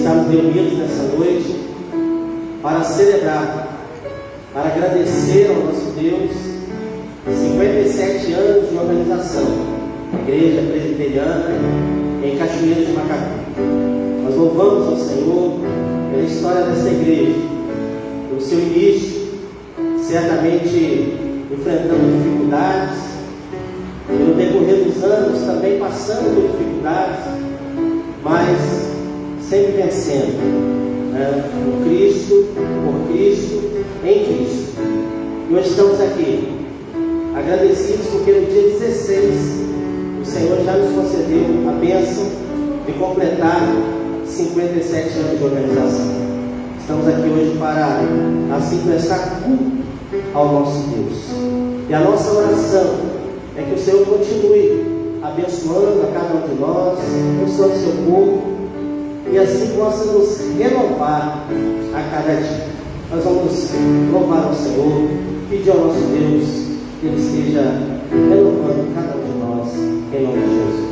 estarmos reunidos nessa noite para celebrar, para agradecer ao nosso Deus 57 anos de organização, Igreja Presbiteriana em Cachoeira de Macacu. Nós louvamos ao Senhor pela história dessa igreja, pelo seu início, certamente enfrentando dificuldades, pelo decorrer dos anos também passando por dificuldades, mas sempre vencendo, por Cristo, em Cristo. E hoje estamos aqui, agradecidos porque no dia 16 o Senhor já nos concedeu a bênção de completar 57 anos de organização. Estamos aqui hoje para assim prestar culto ao nosso Deus. E a nossa oração é que o Senhor continue abençoando a cada um de nós, abençoando o seu povo, e assim possa nos renovar a cada dia. Nós vamos louvar ao Senhor, pedir ao nosso Deus que Ele esteja renovando cada um de nós, em nome de Jesus.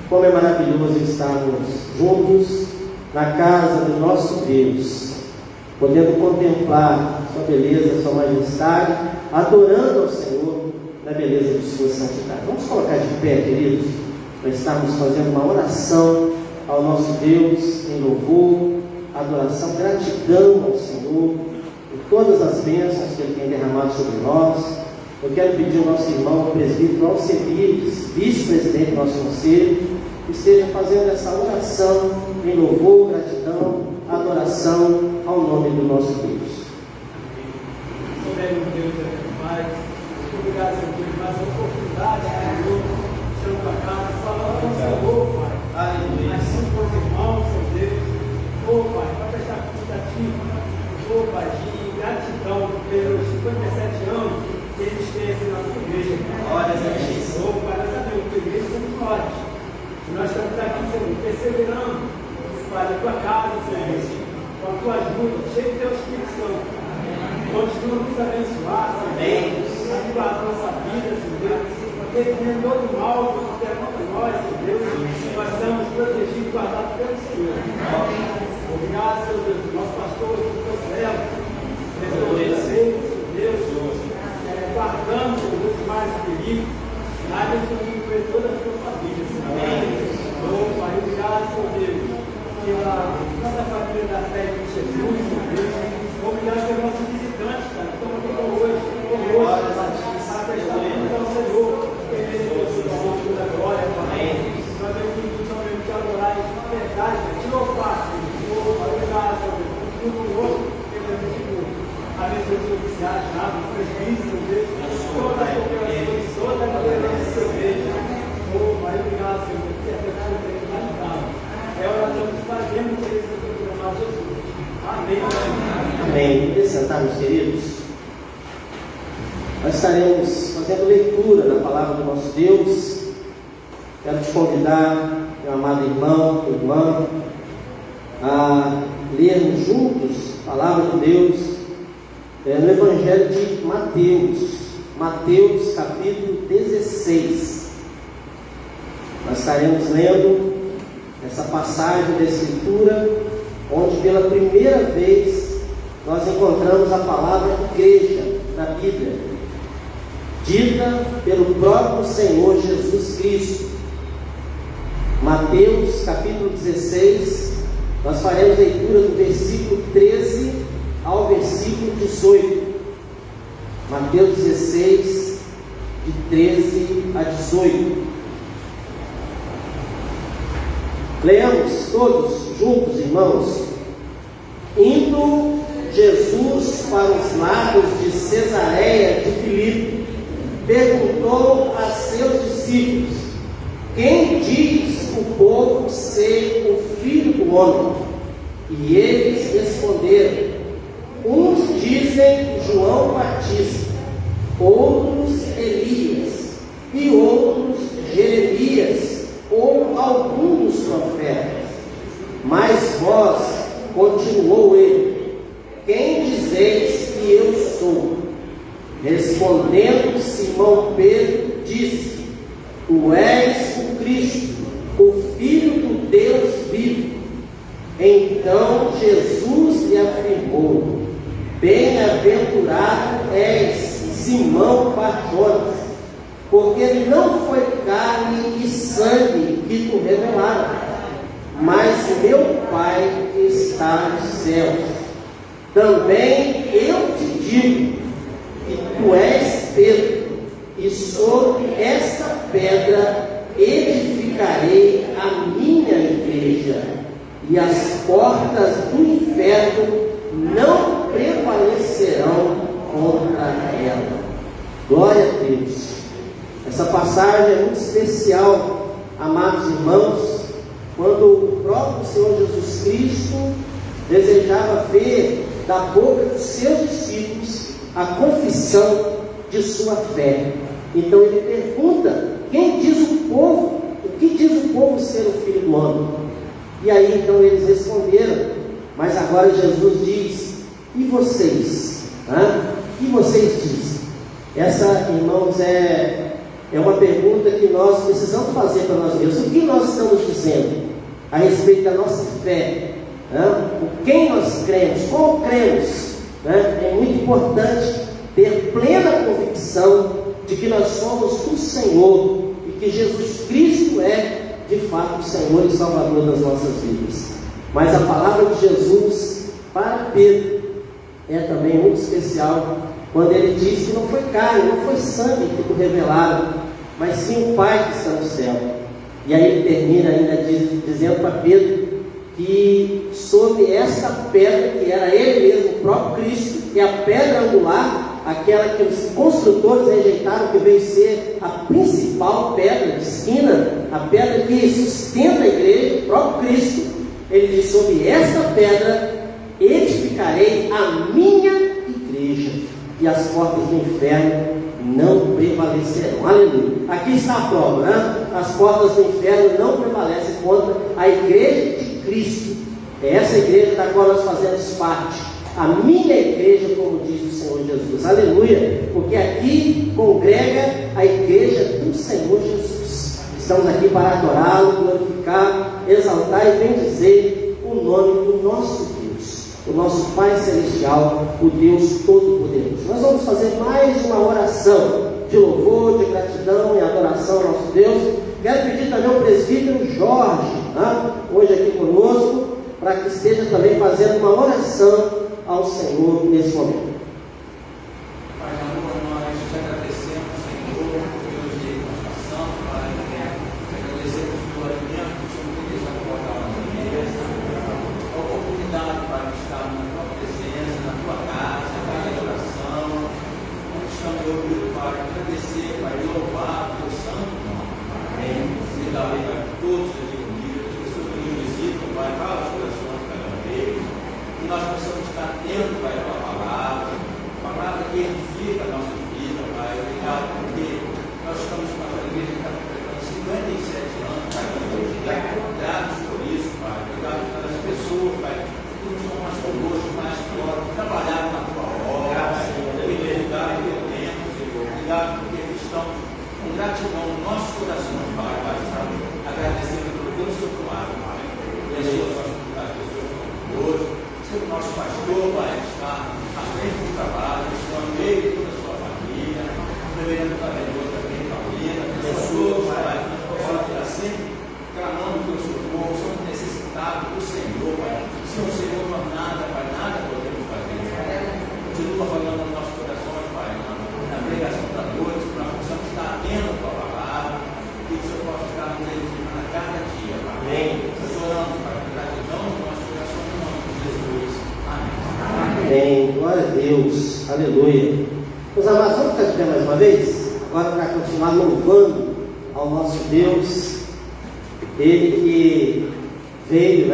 Como é maravilhoso estarmos juntos na casa do nosso Deus, podendo contemplar sua beleza, sua majestade, adorando ao Senhor na beleza de sua santidade. Vamos colocar de pé, queridos, para estarmos fazendo uma oração ao nosso Deus em louvor, adoração, gratidão ao Senhor por todas as bênçãos que Ele tem derramado sobre nós. Eu quero pedir ao nosso irmão, o presbítero Alcebiades, vice-presidente do nosso conselho, que esteja fazendo essa oração em louvor, gratidão, adoração ao nome do nosso Deus. Soberano Deus, Pai, obrigado, Senhor, por mais uma oportunidade, Senhor, chamo para casa, falando com o Senhor, Pai. Aleluia. Assim com os irmãos, Senhor Deus, Pai, para prestar conta a Ti, Pai, de gratidão pelos 57 anos que eles têm aqui na nossa igreja. Olha, Senhor, Pai, nós sabemos que a igreja somos nós. E nós estamos aqui, Senhor, perseverando, Pai, na Tua casa, Senhor, com a Tua ajuda, cheio do Teu Espírito Santo. Continua nos abençoar, Senhor, abençoar a nossa vida, Senhor Deus, porque nem todo mal que é contra nós, Senhor Deus, nós estamos protegidos e guardados pelo Senhor. Obrigado, Senhor Deus, nosso pastor, o teu servo, Senhor Deus, guardando, Senhor Deus, mais perigo, abençoando toda a sua família, Senhor. Pai, obrigado, Senhor Deus, pela nossa família da fé de Jesus, Senhor Deus. Obrigado pelos nossos visitantes, cara, que estão aqui hoje, a prestar conta ao Senhor, que Ele é o Senhor da glória, Pai. Nós temos que somente te adorar em verdade, te louvar, Senhor. Obrigado, Senhor. Tudo conosco, que Ele é o abençoe os oficiais, o presbítero, Deus, toda a cooperação, toda a liderança do seu igreja. Pai, obrigado, Senhor, que a pessoa tem que ajudar. É a oração que fazemos por esse programa, Jesus. Amém. Amém. Vamos sentar, meus queridos. Nós estaremos fazendo leitura da palavra do nosso Deus. Quero te convidar, meu amado irmão, irmã, a lermos juntos a palavra de Deus no Evangelho de Mateus capítulo 16. Nós estaremos lendo essa passagem da Escritura, onde pela primeira vez nós encontramos a palavra igreja na Bíblia, dita pelo próprio Senhor Jesus Cristo. Mateus capítulo 16, nós faremos leitura do versículo 13 ao versículo 18. Mateus 16, de 13 a 18. Leamos todos juntos, irmãos. Indo Jesus para os lados de Cesareia de Filipe, perguntou a seus discípulos: quem diz o povo ser o Filho do Homem? E eles responderam: uns dizem João Batista, outros Elias, e outros Jeremias, ou algum dos profetas. Mas vós, continuou ele, quem dizeis que eu sou? Respondendo Simão Pedro, disse: tu és o Cristo, o Filho do Deus vivo. Então Jesus lhe afirmou: bem-aventurado és, Simão Barjonas, porque não foi carne e sangue que tu revelaram, mas meu Pai que está nos céus. Também eu te digo que tu és Pedro, e sobre esta pedra edificarei a minha igreja, e as portas do inferno não prevalecerão contra ela. Glória a Deus. Essa passagem é muito especial, amados irmãos, quando o próprio Senhor Jesus Cristo desejava ver da boca dos seus discípulos a confissão de sua fé. Então ele pergunta: quem diz o povo? O que diz o povo ser o Filho do Homem? E aí então eles responderam. Mas agora Jesus diz: e vocês? O que vocês dizem? Essa, irmãos, é uma pergunta que nós precisamos fazer para nós mesmos. O que nós estamos dizendo a respeito da nossa fé? Quem nós cremos? Como cremos? É muito importante ter plena convicção de que nós somos do Senhor e que Jesus Cristo é de fato o Senhor e Salvador das nossas vidas. Mas a palavra de Jesus para Pedro é também muito especial, quando ele diz que não foi carne, não foi sangue que o revelaram, mas sim o Pai que está no céu. E aí ele termina ainda dizendo para Pedro que sobre esta pedra, que era ele mesmo, o próprio Cristo, e a pedra angular, aquela que os construtores rejeitaram, que veio ser a principal pedra de esquina, a pedra que sustenta a igreja, o próprio Cristo, ele diz: sobre esta pedra edificarei a minha igreja, e as portas do inferno não prevalecerão. Aleluia. Aqui está a prova, né? As portas do inferno não prevalecem contra a igreja de Cristo. É essa igreja da qual nós fazemos parte, a minha igreja, como diz o Senhor Jesus. Aleluia. Porque aqui congrega a igreja do Senhor Jesus. Estamos aqui para adorá-lo, glorificar, exaltar e bendizer o nome do nosso Deus, o nosso Pai Celestial, o Deus Todo-Poderoso. Nós vamos fazer mais uma oração de louvor, de gratidão e adoração ao nosso Deus. Quero pedir também ao presbítero Jorge, hoje aqui conosco, para que esteja também fazendo uma oração ao Senhor nesse momento. Pai amor, nós te agradecemos, Senhor, Deus de consolação, Pai, te agradecemos pelo alimento que o Senhor tem deixado colocar na nossa mesa, a oportunidade para estarmos na tua presença, na tua casa, Pai, de oração. Nós estamos ouvindo, Pai, agradecer, Pai, louvar o teu santo nome, Pai. Se dá bem para todos os dias, as pessoas que nos visitam, Pai, fala as corações de cada vez, e nós possamos estar atento, Pai, à tua palavra que edifica a nossa vida, Pai. Obrigado porque nós estamos com a igreja que está completando 57 anos, Pai. Obrigado por isso, Pai. Obrigado pelas pessoas, Pai, que não estão mais conosco, mais fora, que trabalharam na tua obra, Pai. Obrigado pelo tempo, Senhor. Obrigado porque estamos com gratidão no nosso coração, Pai. Agradecendo pelo teu santuário, Pai. Abençoa as pessoas que estão hoje. O nosso pastor vai estar à frente do trabalho, no meio de toda a sua família, reverendo Tabenor também, Paulina, pessoas, Pai, que nós possamos estar sempre clamando pelo socorro, somos necessitados do Senhor, Pai. Sem o Senhor não nada, Pai, nada podemos fazer. Continua falando no nosso coração, Pai, na pregação da noite, que nós possamos estar atentos à tua palavra, que o Senhor possa estar nos edificando a cada dia, Pai. Amém. Nós oramos, Pai, com gratidão no nosso coração, em nome de Jesus. Amém, glória a Deus, aleluia. Meus amados, vamos ficar de pé mais uma vez? Agora para continuar louvando ao nosso Deus, Ele que veio,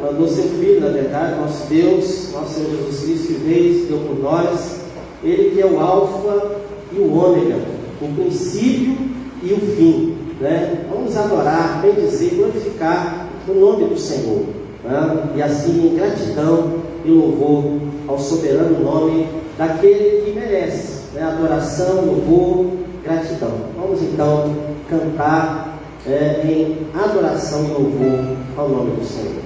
mandou seu Filho, na verdade, nosso Deus, nosso Senhor Jesus Cristo, que veio, se deu por nós. Ele que é o Alfa e o Ômega, o princípio e o fim, Vamos adorar, bendizer, glorificar o nome do Senhor, e assim em gratidão e louvor ao soberano nome daquele que merece, adoração, louvor, gratidão. Vamos então cantar em adoração e louvor ao nome do Senhor.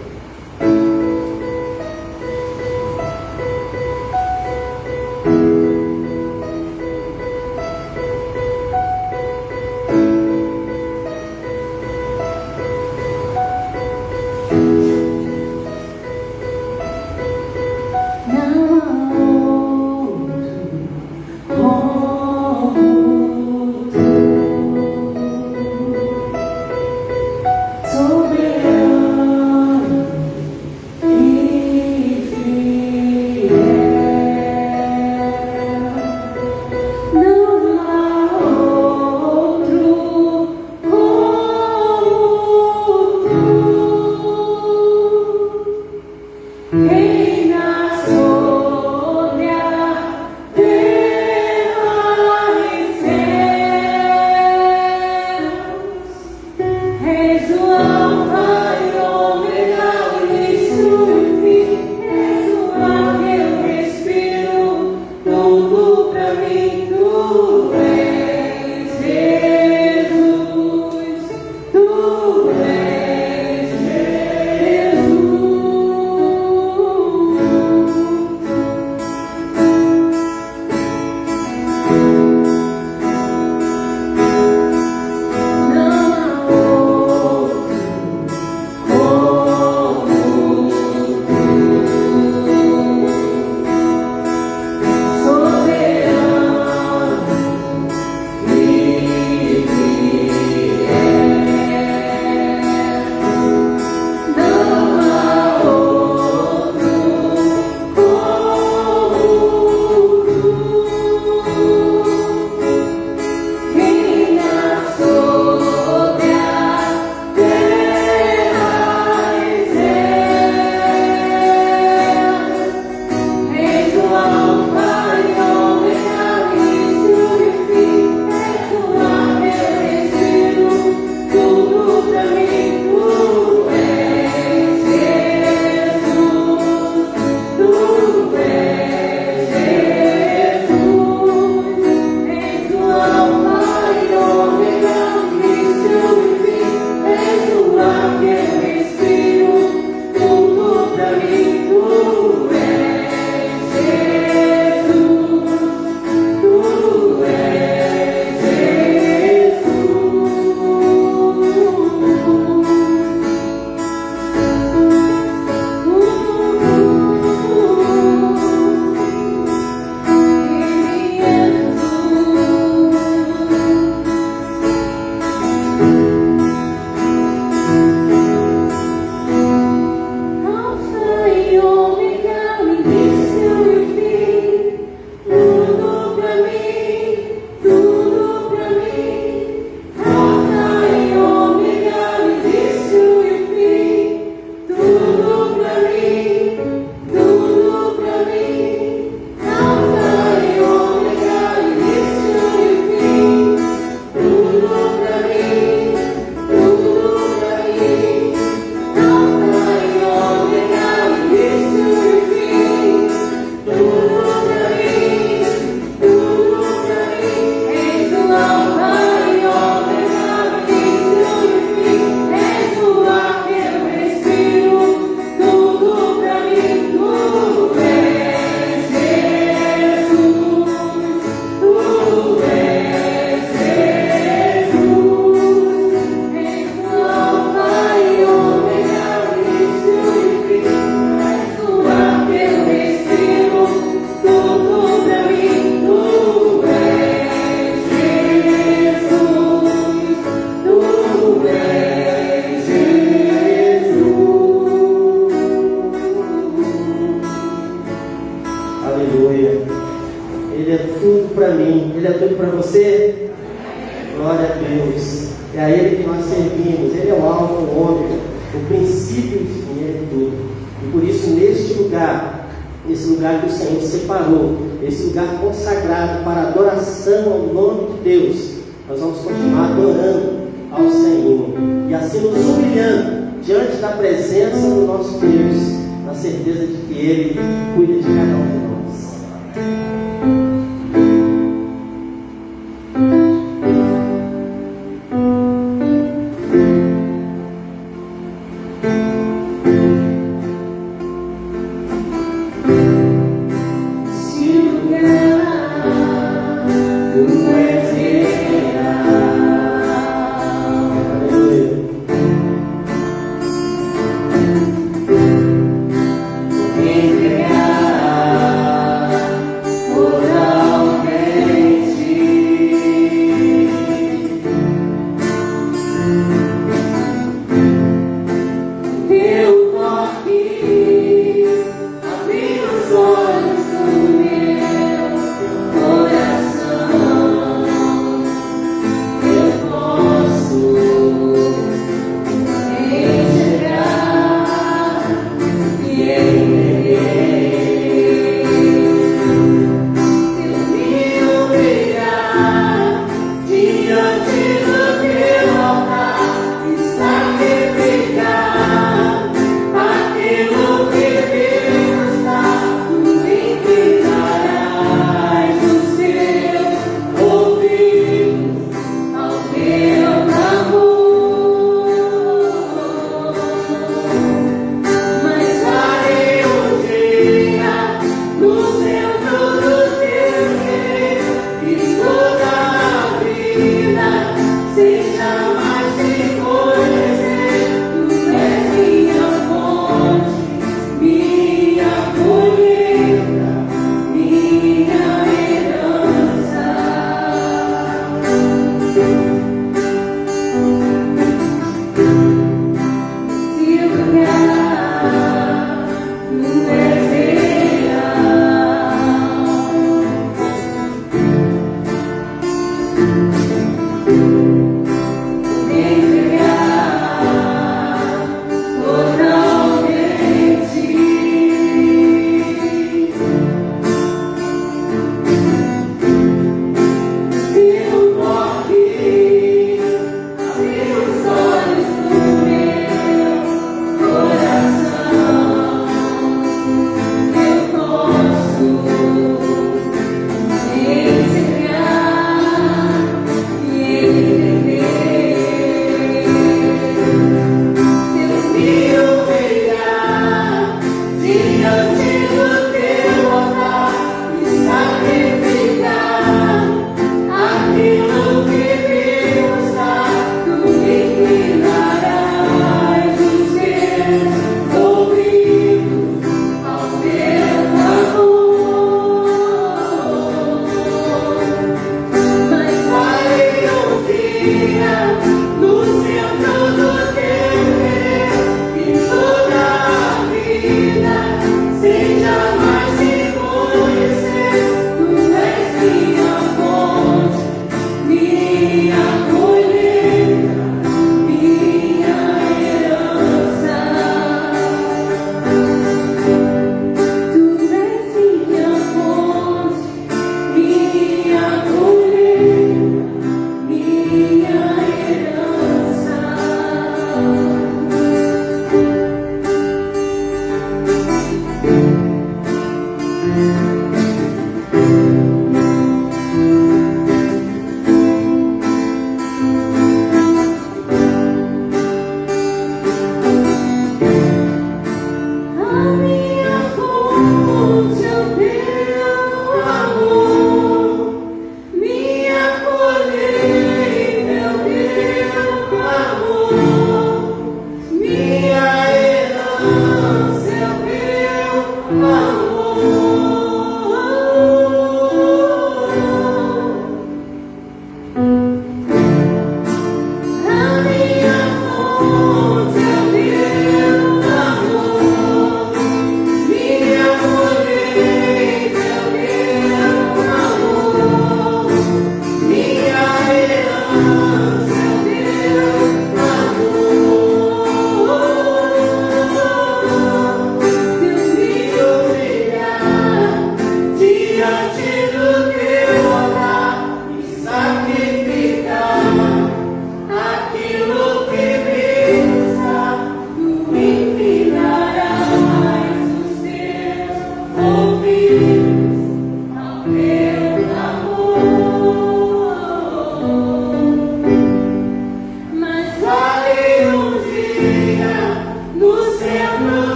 Soberano Aleluia. Ele é tudo para mim. Ele é tudo para você? Glória a Deus. É a Ele que nós servimos. Ele é o alfa, o ômega, o princípio e o fim. Ele é tudo. E por isso, neste lugar, esse lugar que o Senhor separou, esse lugar consagrado para adoração ao nome de Deus, nós vamos continuar adorando ao Senhor e assim nos humilhando diante da presença do nosso Deus, na certeza de que Ele cuida de cada um de nós.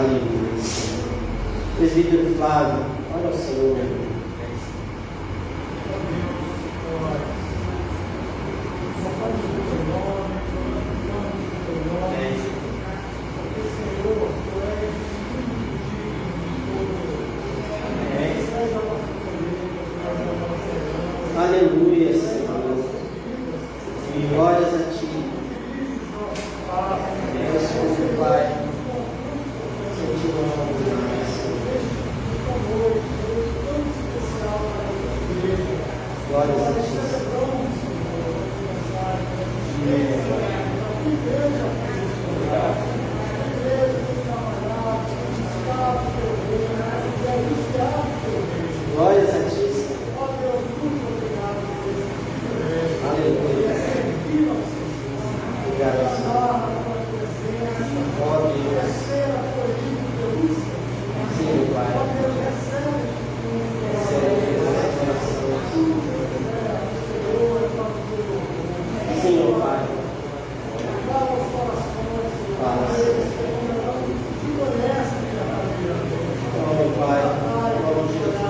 Aleluia. Presbítero Flávio, olha ao Senhor. Aleluia, Senhor. Glórias a Ti. Deus, como Pai. Glórias a Ti. Glórias a Ti. Aleluia. Obrigado, Senhor. Ó Deus. Sim, Pai. Senhor, Pai. Fala, Senhor. Ó, meu Pai. Ó, Jesus.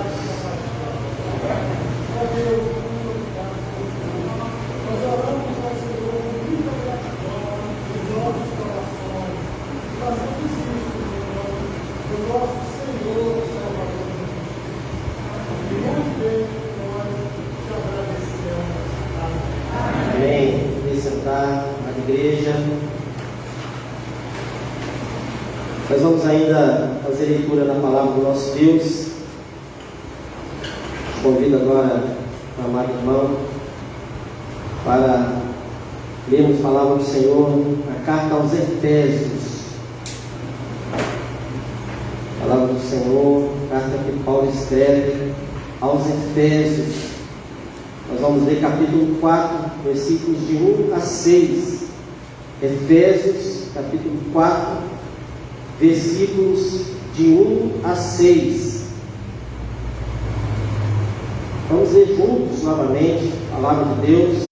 Amém. Vem sentar na igreja. Nós vamos ainda fazer leitura da palavra do nosso Deus. Convido agora o amado irmão para lermos a palavra do Senhor, a carta aos Efésios. A palavra do Senhor, carta que Paulo escreve aos Efésios. Nós vamos ler capítulo 4, versículos de 1 a 6. Efésios, capítulo 4, versículos de 1 a 6. Vamos ler juntos novamente a palavra de Deus.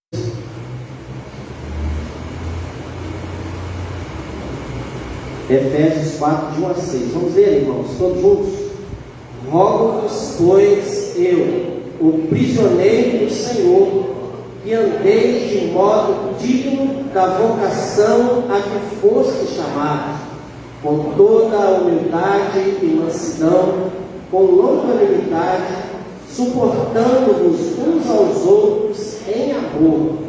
Efésios 4, de 1 a 6. Vamos ler, irmãos, todos juntos. Rogo-vos, pois, eu, o prisioneiro do Senhor, que andeis de modo digno da vocação a que foste chamados, com toda a humildade e mansidão, com longanimidade, suportando-vos uns aos outros em amor,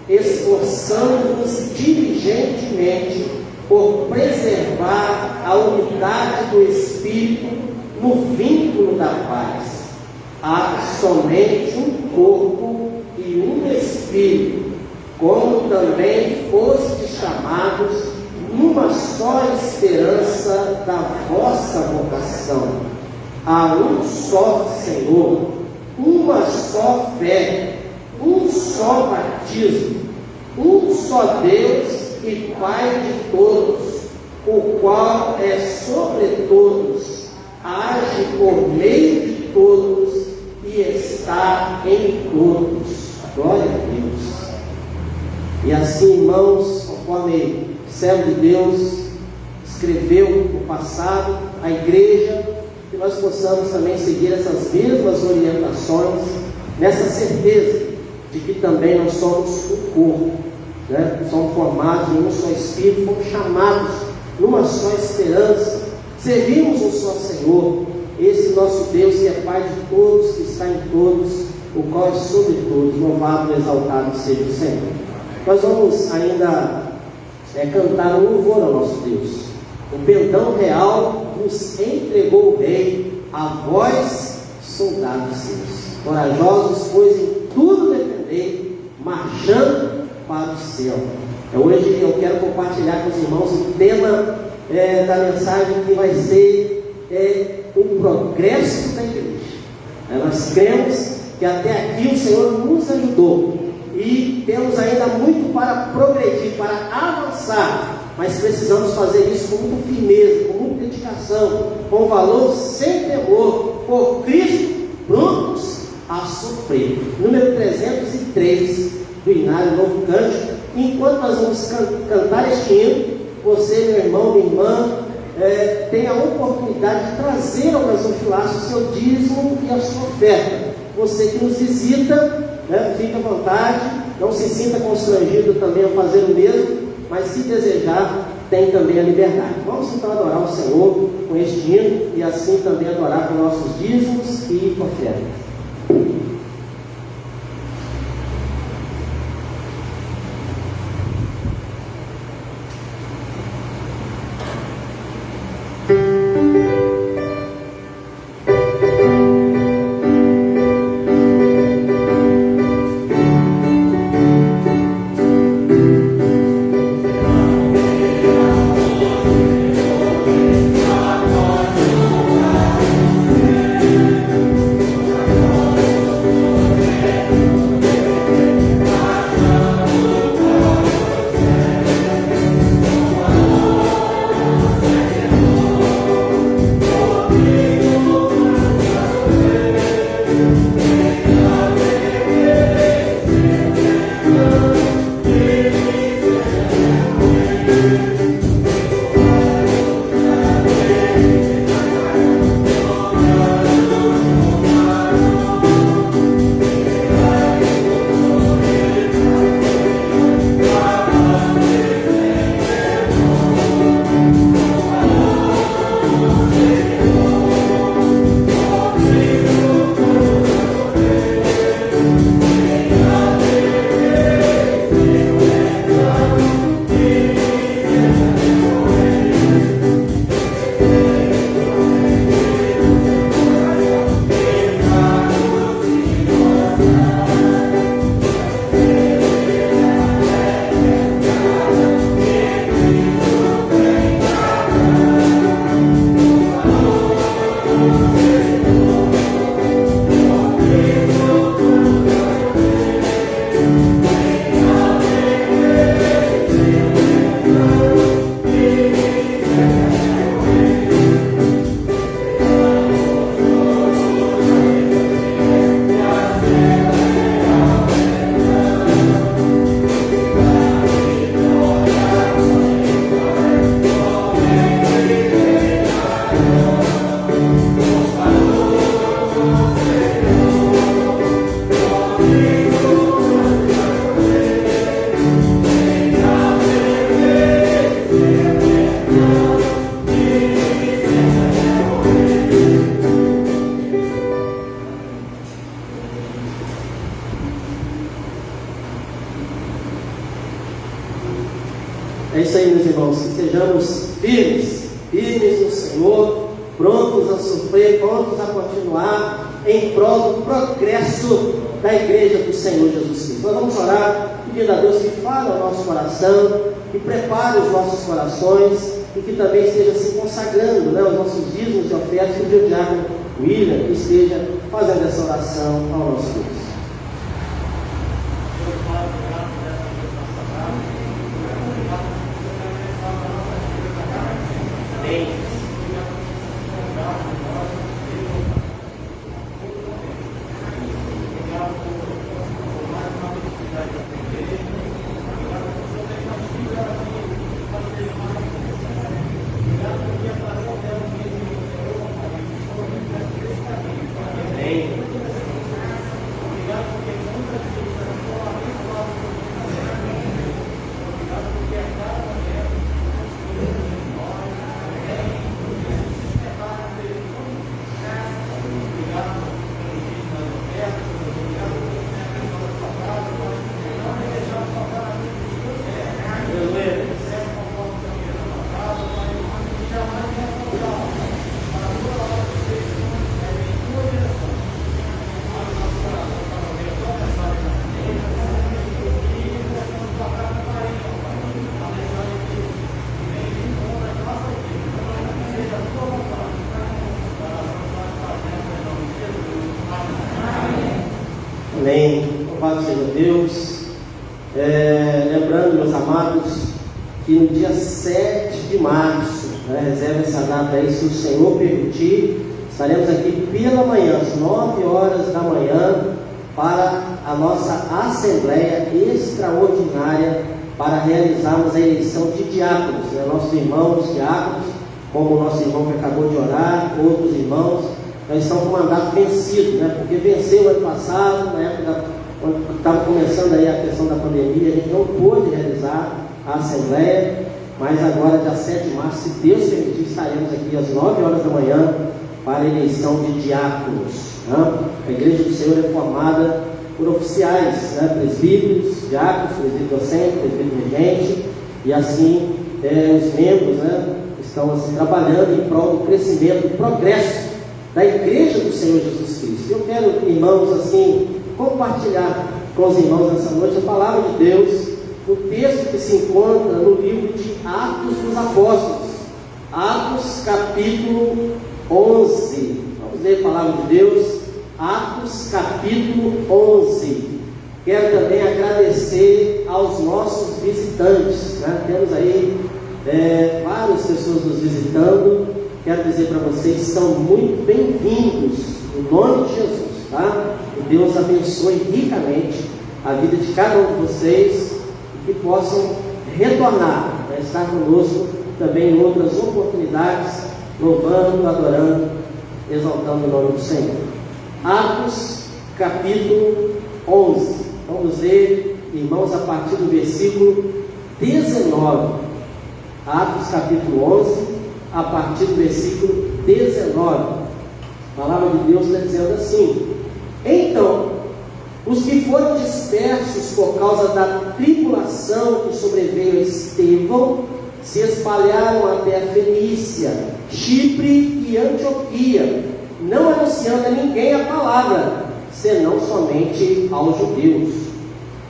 esforçando-vos diligentemente por preservar a unidade do Espírito no vínculo da paz. Há somente um corpo e um Espírito, como também fostes chamados numa só esperança da vossa vocação. Há um só Senhor, uma só fé, um só batismo, um só Deus e Pai de todos, o qual é sobre todos, age por meio de todos e está em todos. Glória a Deus. E assim, irmãos, conforme o servo de Deus escreveu no passado, a igreja, que nós possamos também seguir essas mesmas orientações, nessa certeza de que também nós somos o corpo, né? Somos formados em um só Espírito, fomos chamados numa só esperança, servimos um só Senhor, esse nosso Deus que é Pai de todos, que está em todos, o qual é sobre todos. Louvado e exaltado seja o Senhor. Nós vamos ainda cantar um louvor ao nosso Deus. O pendão real nos entregou o Rei, a vós, soldados seus, corajosos, pois em tudo defendei, marchando para o céu. Hoje eu quero compartilhar com os irmãos o tema da mensagem, que vai ser o progresso da igreja. Nós cremos que até aqui o Senhor nos ajudou e temos ainda muito para progredir, para avançar, mas precisamos fazer isso com muita firmeza, com muita dedicação, com valor, sem temor, por Cristo, prontos a sofrer. Número 303 do Inário Novo Cântico. Enquanto nós vamos cantar este hino, você, meu irmão, minha irmã, tem a oportunidade de trazer ao gasofilácio o seu dízimo e a sua oferta. Você que nos visita, fique à vontade, não se sinta constrangido também a fazer o mesmo, mas se desejar, tem também a liberdade. Vamos então adorar o Senhor com este hino e assim também adorar com nossos dízimos e ofertas. É isso aí, meus irmãos, que sejamos firmes no Senhor, prontos a sofrer, prontos a continuar em prol do progresso da igreja do Senhor Jesus Cristo. Nós vamos orar, pedindo a Deus que fale ao nosso coração, que prepare os nossos corações e que também esteja se consagrando, os nossos dízimos e ofertas, que o diácono William esteja fazendo essa oração ao nosso Deus. Amém. Louvado seja Deus. Lembrando, meus amados, que no dia 7 de março, reserva essa data aí, se o Senhor permitir, estaremos aqui pela manhã, às 9 horas da manhã, para a nossa Assembleia Extraordinária, para realizarmos a eleição de diáconos, nossos irmãos diáconos, como o nosso irmão que acabou de orar, outros irmãos, já estão com o mandato vencido, né? Porque venceu o ano passado, na época quando estava começando aí a questão da pandemia, a gente não pôde realizar a Assembleia, mas agora, dia 7 de março, se Deus permitir, estaremos aqui às 9 horas da manhã para a eleição de diáconos. Né? A Igreja do Senhor é formada por oficiais, né? Presbíteros, diáconos, presbítero docente, presbítero regente, e assim os membros, né? Estão assim, trabalhando em prol do crescimento, do progresso da Igreja do Senhor Jesus Cristo. Eu quero, irmãos, assim, compartilhar com os irmãos nessa noite a palavra de Deus, o texto que se encontra no livro de Atos dos Apóstolos, Atos capítulo 11. Vamos ler a palavra de Deus, Atos capítulo 11. Quero também agradecer aos nossos visitantes, né? Temos aí várias pessoas nos visitando. Quero dizer para vocês, são muito bem-vindos, no nome de Jesus, tá? Que Deus abençoe ricamente a vida de cada um de vocês e que possam retornar, né? Estar conosco também em outras oportunidades, louvando, adorando, exaltando o nome do Senhor. Atos capítulo 11. Vamos ler, irmãos, a partir do versículo 19. Atos capítulo 11, a partir do versículo 19. A palavra de Deus está dizendo assim: então, os que foram dispersos por causa da tribulação que sobreveio a Estevão, se espalharam até a Fenícia, Chipre e Antioquia, não anunciando a ninguém a palavra, senão somente aos judeus.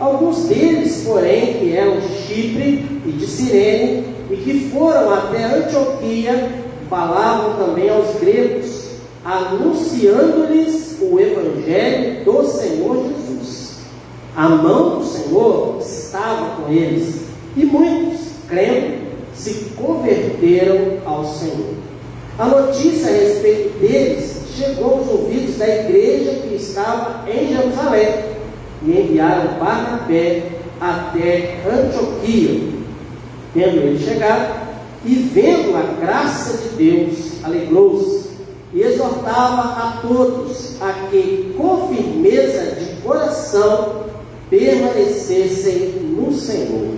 Alguns deles, porém, que eram de Chipre e de Cirene, e que foram até Antioquia, falavam também aos gregos, anunciando-lhes o Evangelho do Senhor Jesus. A mão do Senhor estava com eles, e muitos, crendo, se converteram ao Senhor. A notícia a respeito deles chegou aos ouvidos da igreja que estava em Jerusalém, e enviaram Barnabé até Antioquia. Tendo ele chegado e vendo a graça de Deus, alegrou-se e exortava a todos a que com firmeza de coração permanecessem no Senhor,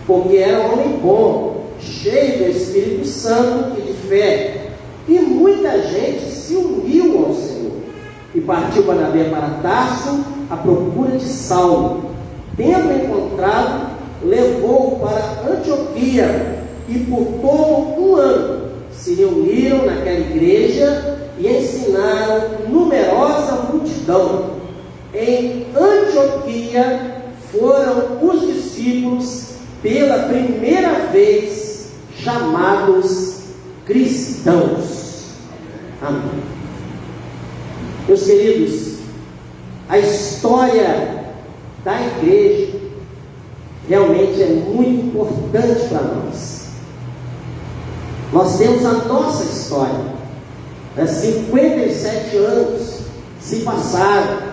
porque era um homem bom, cheio do Espírito Santo e de fé, e muita gente se uniu ao Senhor. E partiu Barnabé para Tarso à procura de Saulo. Tendo encontrado, levou-o para Antioquia, e por todo um ano se reuniram naquela igreja e ensinaram numerosa multidão. Em Antioquia foram os discípulos pela primeira vez chamados cristãos. Amém. Meus queridos, a história da igreja realmente é muito importante para nós. Nós temos a nossa história. 57 anos se passaram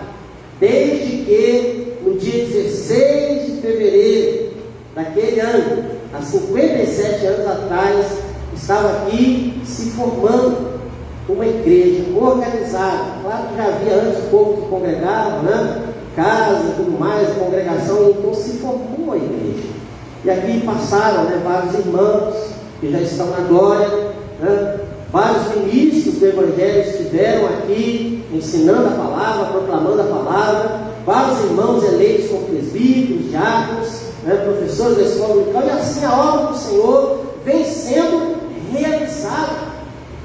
desde que no dia 16 de fevereiro daquele ano, há 57 anos atrás, estava aqui se formando uma igreja organizada. Claro que já havia antes o povo que congregava, né? Casa e tudo mais, congregação, então se formou a igreja. E aqui passaram, né, vários irmãos que já estão na glória, né? Vários ministros do Evangelho estiveram aqui ensinando a palavra, proclamando a palavra. Vários irmãos eleitos como presbíteros, diáconos, né, professores da escola dominical, e assim a obra do Senhor vem sendo realizada.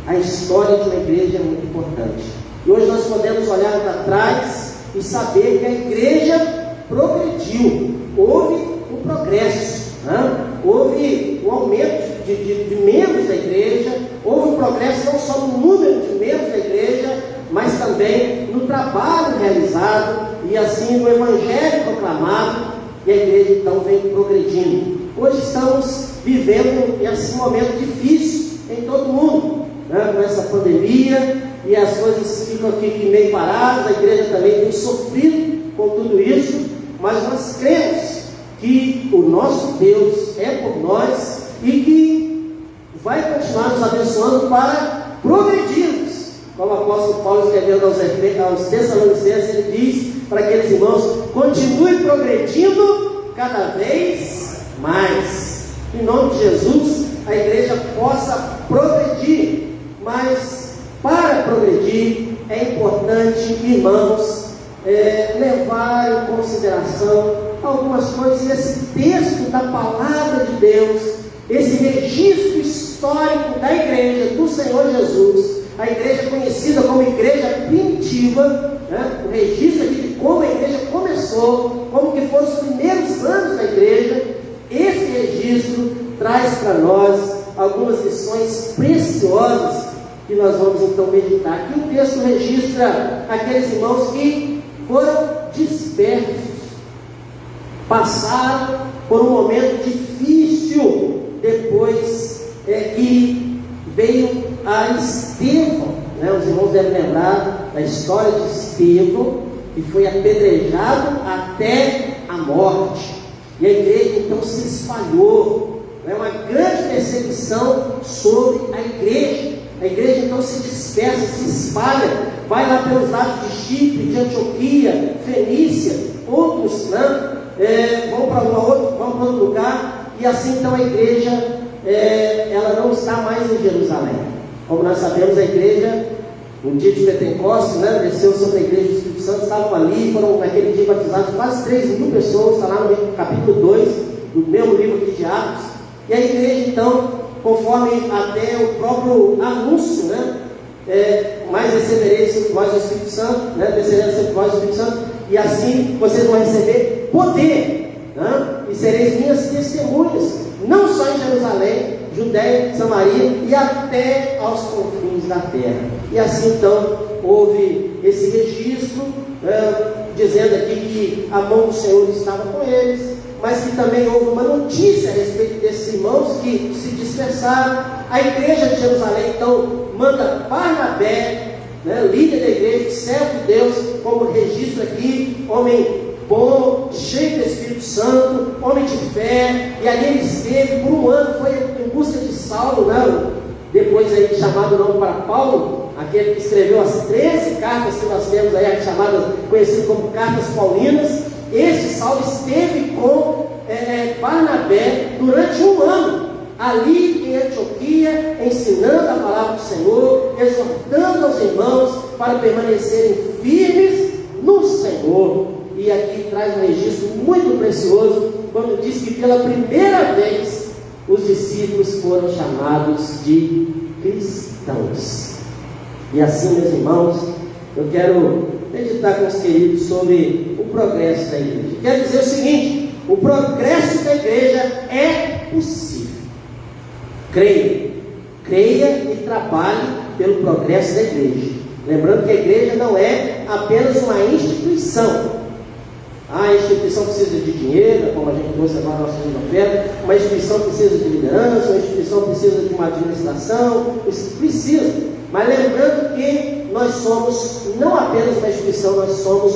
A história de uma igreja é muito importante. E hoje nós podemos olhar para trás e saber que a igreja progrediu. Houve um progresso, né? Houve um aumento de membros da igreja, houve um progresso não só no número de membros da igreja, mas também no trabalho realizado e assim no evangelho proclamado, e a igreja então vem progredindo. Hoje estamos vivendo esse momento difícil em todo mundo, né? Com essa pandemia, e as coisas ficam aqui meio paradas, a igreja também tem sofrido com tudo isso, mas nós cremos que o nosso Deus é por nós e que vai continuar nos abençoando para progredirmos. Como o apóstolo Paulo escrevendo aos Tessalonicenses, ele diz para aqueles irmãos: continue progredindo cada vez mais. Em nome de Jesus, a igreja possa progredir. Mas para progredir é importante, irmãos, levar em consideração algumas coisas. E esse texto da palavra de Deus, esse registro histórico da igreja do Senhor Jesus, a igreja conhecida como igreja primitiva, o registro aqui de como a igreja começou, como que foram os primeiros anos da igreja. Esse registro traz para nós algumas lições preciosas que nós vamos então meditar. Aqui o texto registra aqueles irmãos que foram dispersos, passaram por um momento difícil depois que veio a Estevão. Os irmãos devem lembrar da história de Estevão, que foi apedrejado até a morte. E a igreja então se espalhou. Uma grande perseguição sobre a igreja. A igreja então se dispersa, se espalha, vai lá pelos lados de Chipre, de Antioquia, Fenícia, outros vão para outro lugar. E assim então a igreja ela não está mais em Jerusalém. Como nós sabemos, a igreja, no dia de Pentecostes, desceu sobre a igreja do Espírito Santo, estavam ali, foram naquele dia batizados quase 3.000 pessoas, está lá no capítulo 2 do mesmo livro aqui de Atos. E a igreja então, conforme até o próprio anúncio, mas recebereis sobre vós o Espírito Santo, descereis sobre vós o Espírito Santo, e assim vocês vão receber poder, e sereis minhas testemunhas, não só em Jerusalém, Judéia, Samaria e até aos confins da terra. E assim então houve esse registro, dizendo aqui que a mão do Senhor estava com eles, mas que também houve uma notícia a respeito desses irmãos que se dispersaram. A igreja de Jerusalém então manda Barnabé, líder da igreja, servo de Deus, como registro aqui, homem bom, cheio do Espírito Santo, homem de fé. E ali ele esteve por um ano, foi em busca de Saulo, depois aí chamado nome para Paulo, aquele que escreveu as 13 cartas que nós temos aí, conhecido como cartas paulinas. Este Saulo esteve com Barnabé durante um ano, ali em Antioquia, ensinando a palavra do Senhor, exortando aos irmãos para permanecerem firmes no Senhor. E aqui traz um registro muito precioso, quando diz que pela primeira vez os discípulos foram chamados de cristãos. E assim, meus irmãos, eu quero meditar com os queridos sobre o progresso da igreja. Quero dizer o seguinte: o progresso da igreja é possível. Creia e trabalhe pelo progresso da igreja. Lembrando que a igreja não é apenas uma instituição. A instituição precisa de dinheiro, como a gente trouxe agora na nossa oferta. Uma instituição precisa de liderança, uma instituição precisa de uma administração, precisa. Mas lembrando que nós somos não apenas uma instituição, nós somos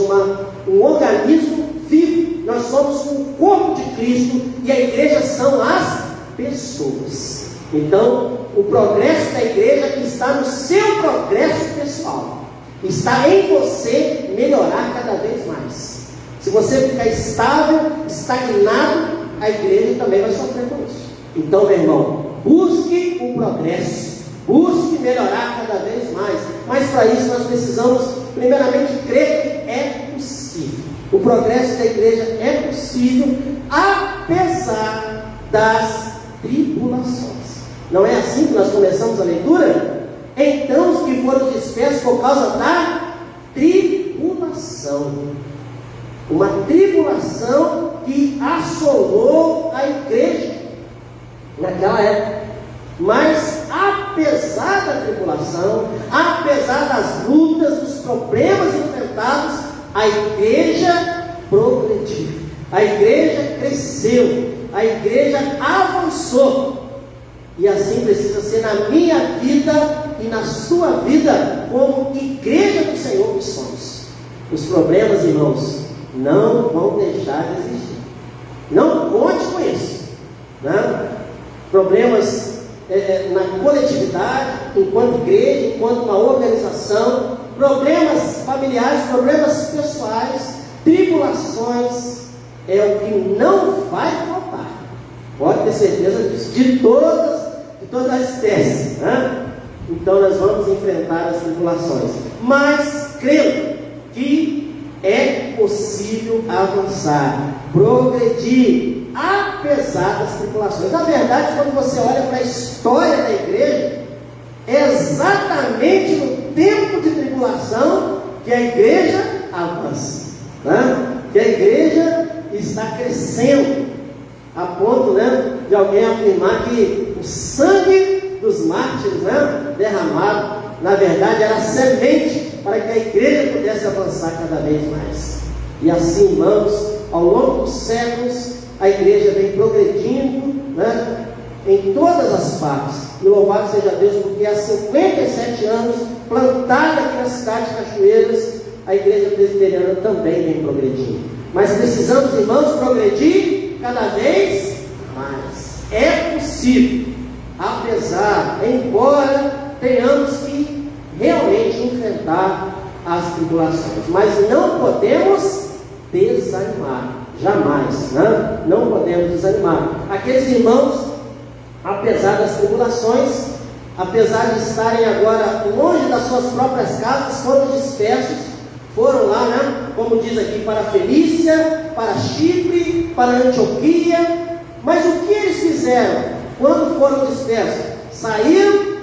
um organismo vivo. Nós somos um corpo de Cristo e a igreja são as pessoas. Então, o progresso da igreja está no seu progresso pessoal. Está em você melhorar cada vez mais. Se você ficar estável, estagnado, a igreja também vai sofrer com isso. Então, meu irmão, busque o progresso, busque melhorar cada vez mais. Mas para isso nós precisamos, primeiramente, crer que é possível. O progresso da igreja é possível, apesar das tribulações. Não é assim que nós começamos a leitura? Então os que foram dispersos por causa da tribulação. Uma tribulação que assolou a igreja naquela época. Mas apesar da tribulação, apesar das lutas, dos problemas enfrentados, a igreja progrediu, a igreja cresceu, a igreja avançou. E assim precisa ser na minha vida e na sua vida, como igreja do Senhor que somos. Os problemas, irmãos, não vão deixar de existir. Não conte com isso, Problemas na coletividade, enquanto igreja, enquanto uma organização, problemas familiares, problemas pessoais, tribulações, é o que não vai faltar. Pode ter certeza disso, de todas as espécies, né? Então nós vamos enfrentar as tribulações, mas crendo que é possível avançar, progredir, apesar das tribulações. Na verdade, quando você olha para a história da igreja, é exatamente no tempo de tribulação que a igreja avança, né? Que a igreja está crescendo, a ponto, né, de alguém afirmar que o sangue dos mártires, né, derramado, na verdade era semente para que a igreja pudesse avançar cada vez mais. E assim, irmãos, ao longo dos séculos, a igreja vem progredindo, né, em todas as partes. E louvado seja Deus, porque há 57 anos, plantada aqui na cidade de Cachoeiras, a igreja presbiteriana também vem progredindo. Mas precisamos, irmãos, progredir cada vez mais. É possível, apesar, embora tenhamos que realmente enfrentar as tribulações, mas não podemos desanimar, jamais, né? Não podemos desanimar. Aqueles irmãos, apesar das tribulações, apesar de estarem agora longe das suas próprias casas, foram dispersos, foram lá, né? Como diz aqui, para Felícia, para Chipre, para Antioquia. Mas o que eles fizeram quando foram dispersos? Saíram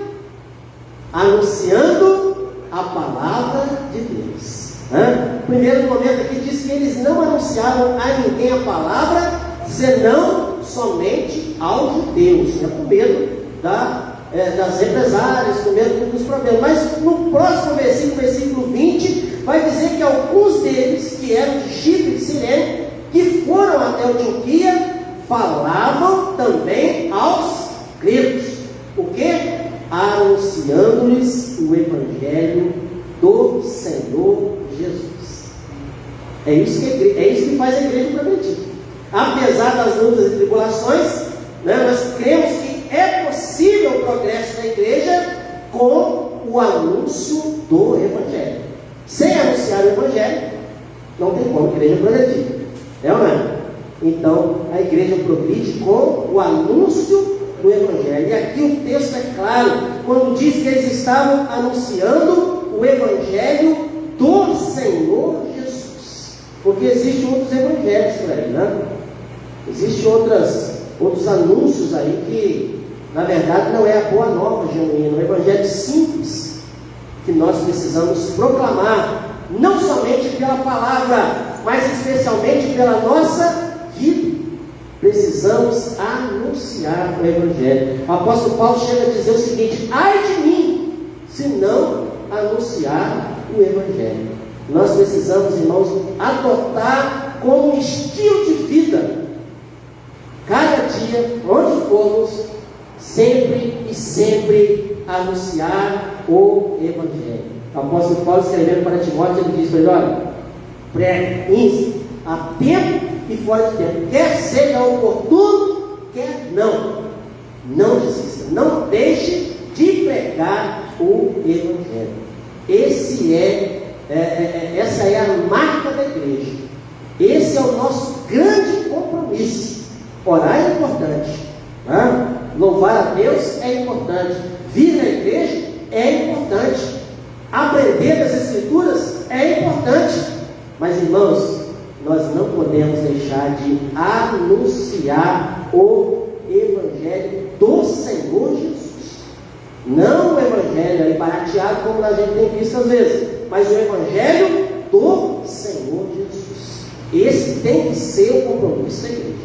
anunciando a palavra de Deus, né? O primeiro momento aqui diz que eles não anunciavam a ninguém a palavra, senão somente aos judeus, né? Com medo das represálias, com medo dos problemas. Mas no próximo versículo 20, vai dizer que alguns deles, que eram de Chipre e Cirene, que foram até Antioquia, falavam também aos gregos. O que? Anunciando-lhes o Evangelho do Senhor Jesus. É isso que faz a igreja progredir. Apesar das lutas e tribulações, né, nós cremos que é possível o progresso da igreja com o anúncio do Evangelho. Sem anunciar o Evangelho, não tem como a igreja progredir. É ou não é? Então, a igreja progride com o anúncio do Evangelho. E aqui o texto é claro, quando diz que eles estavam anunciando o Evangelho do Senhor Jesus. Porque existem outros evangelhos por aí, né? Existem outros anúncios aí que, na verdade, não é a boa nova genuína, o Evangelho simples que nós precisamos proclamar, não somente pela palavra, mas especialmente pela nossa vida. Precisamos anunciar o Evangelho. O apóstolo Paulo chega a dizer o seguinte: ai de mim, se não anunciar o Evangelho. Nós precisamos, irmãos, adotar como um estilo de vida, cada dia, onde formos, sempre e sempre anunciar o Evangelho. O apóstolo Paulo, escrevendo para Timóteo, ele diz para ele: olha, pregue, inste, a tempo e fora de tempo, quer seja oportuno, quer não. Não desista, não deixe de pregar o Evangelho. Essa é a marca da igreja. Esse é o nosso grande compromisso. Orar é importante, né? Louvar a Deus é importante, vir na igreja é importante, aprender das Escrituras é importante, mas, irmãos, nós não podemos deixar de anunciar o Evangelho do Senhor Jesus. Não o Evangelho aí barateado, como a gente tem visto às vezes, mas o Evangelho do Senhor Jesus. Esse tem que ser o compromisso da igreja,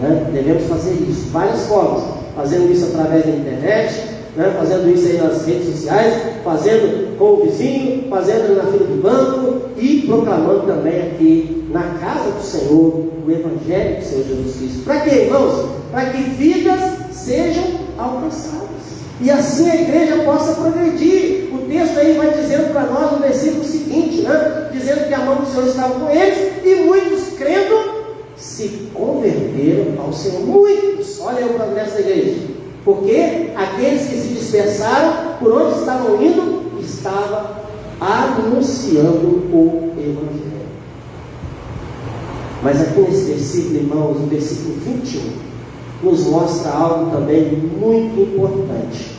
né? Devemos fazer isso de várias formas, fazendo isso através da internet, né? Fazendo isso aí nas redes sociais, fazendo com o vizinho, fazendo na fila do banco e proclamando também aqui na casa do Senhor o Evangelho do Senhor Jesus Cristo. Para quê, irmãos? Para que vidas sejam alcançadas e assim a igreja possa progredir. O texto aí vai dizendo para nós no versículo seguinte, né? Dizendo que a mão do Senhor estava com eles e muitos, crendo, se converteram ao Senhor. Muitos, olha aí o progresso da igreja. Porque aqueles que se dispersaram, por onde estavam indo, estavam anunciando o Evangelho. Mas aqui nesse versículo, irmãos, o versículo 21, nos mostra algo também muito importante.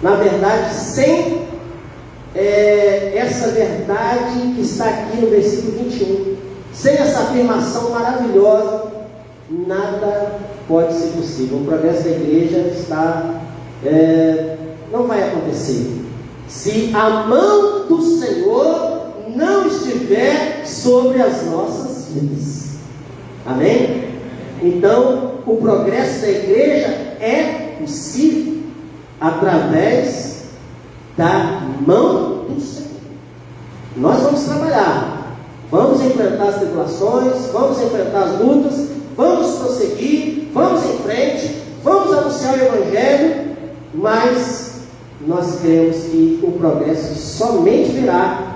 Na verdade, sem essa verdade que está aqui no versículo 21, sem essa afirmação maravilhosa, nada pode ser possível. O progresso da igreja não vai acontecer se a mão do Senhor não estiver sobre as nossas vidas. Amém? Então, o progresso da igreja é possível através da mão do Senhor. Nós vamos trabalhar, vamos enfrentar as tribulações, vamos enfrentar as lutas, vamos prosseguir, vamos em frente, vamos anunciar o Evangelho, mas nós cremos que o progresso somente virá,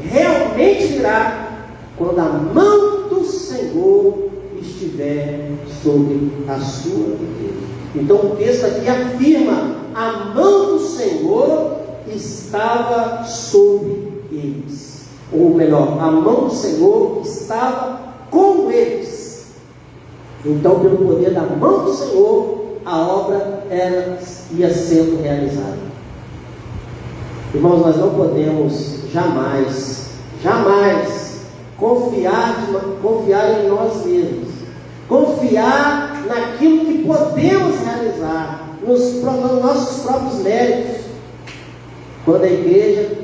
realmente virá, quando a mão do Senhor estiver sobre a sua igreja. Então o texto aqui afirma: a mão do Senhor estava sobre eles. Ou melhor, a mão do Senhor estava com eles. Então, pelo poder da mão do Senhor, a obra ia sendo realizada. Irmãos, nós não podemos jamais confiar em nós mesmos, confiar naquilo que podemos realizar, nos nossos próprios méritos. Quando a igreja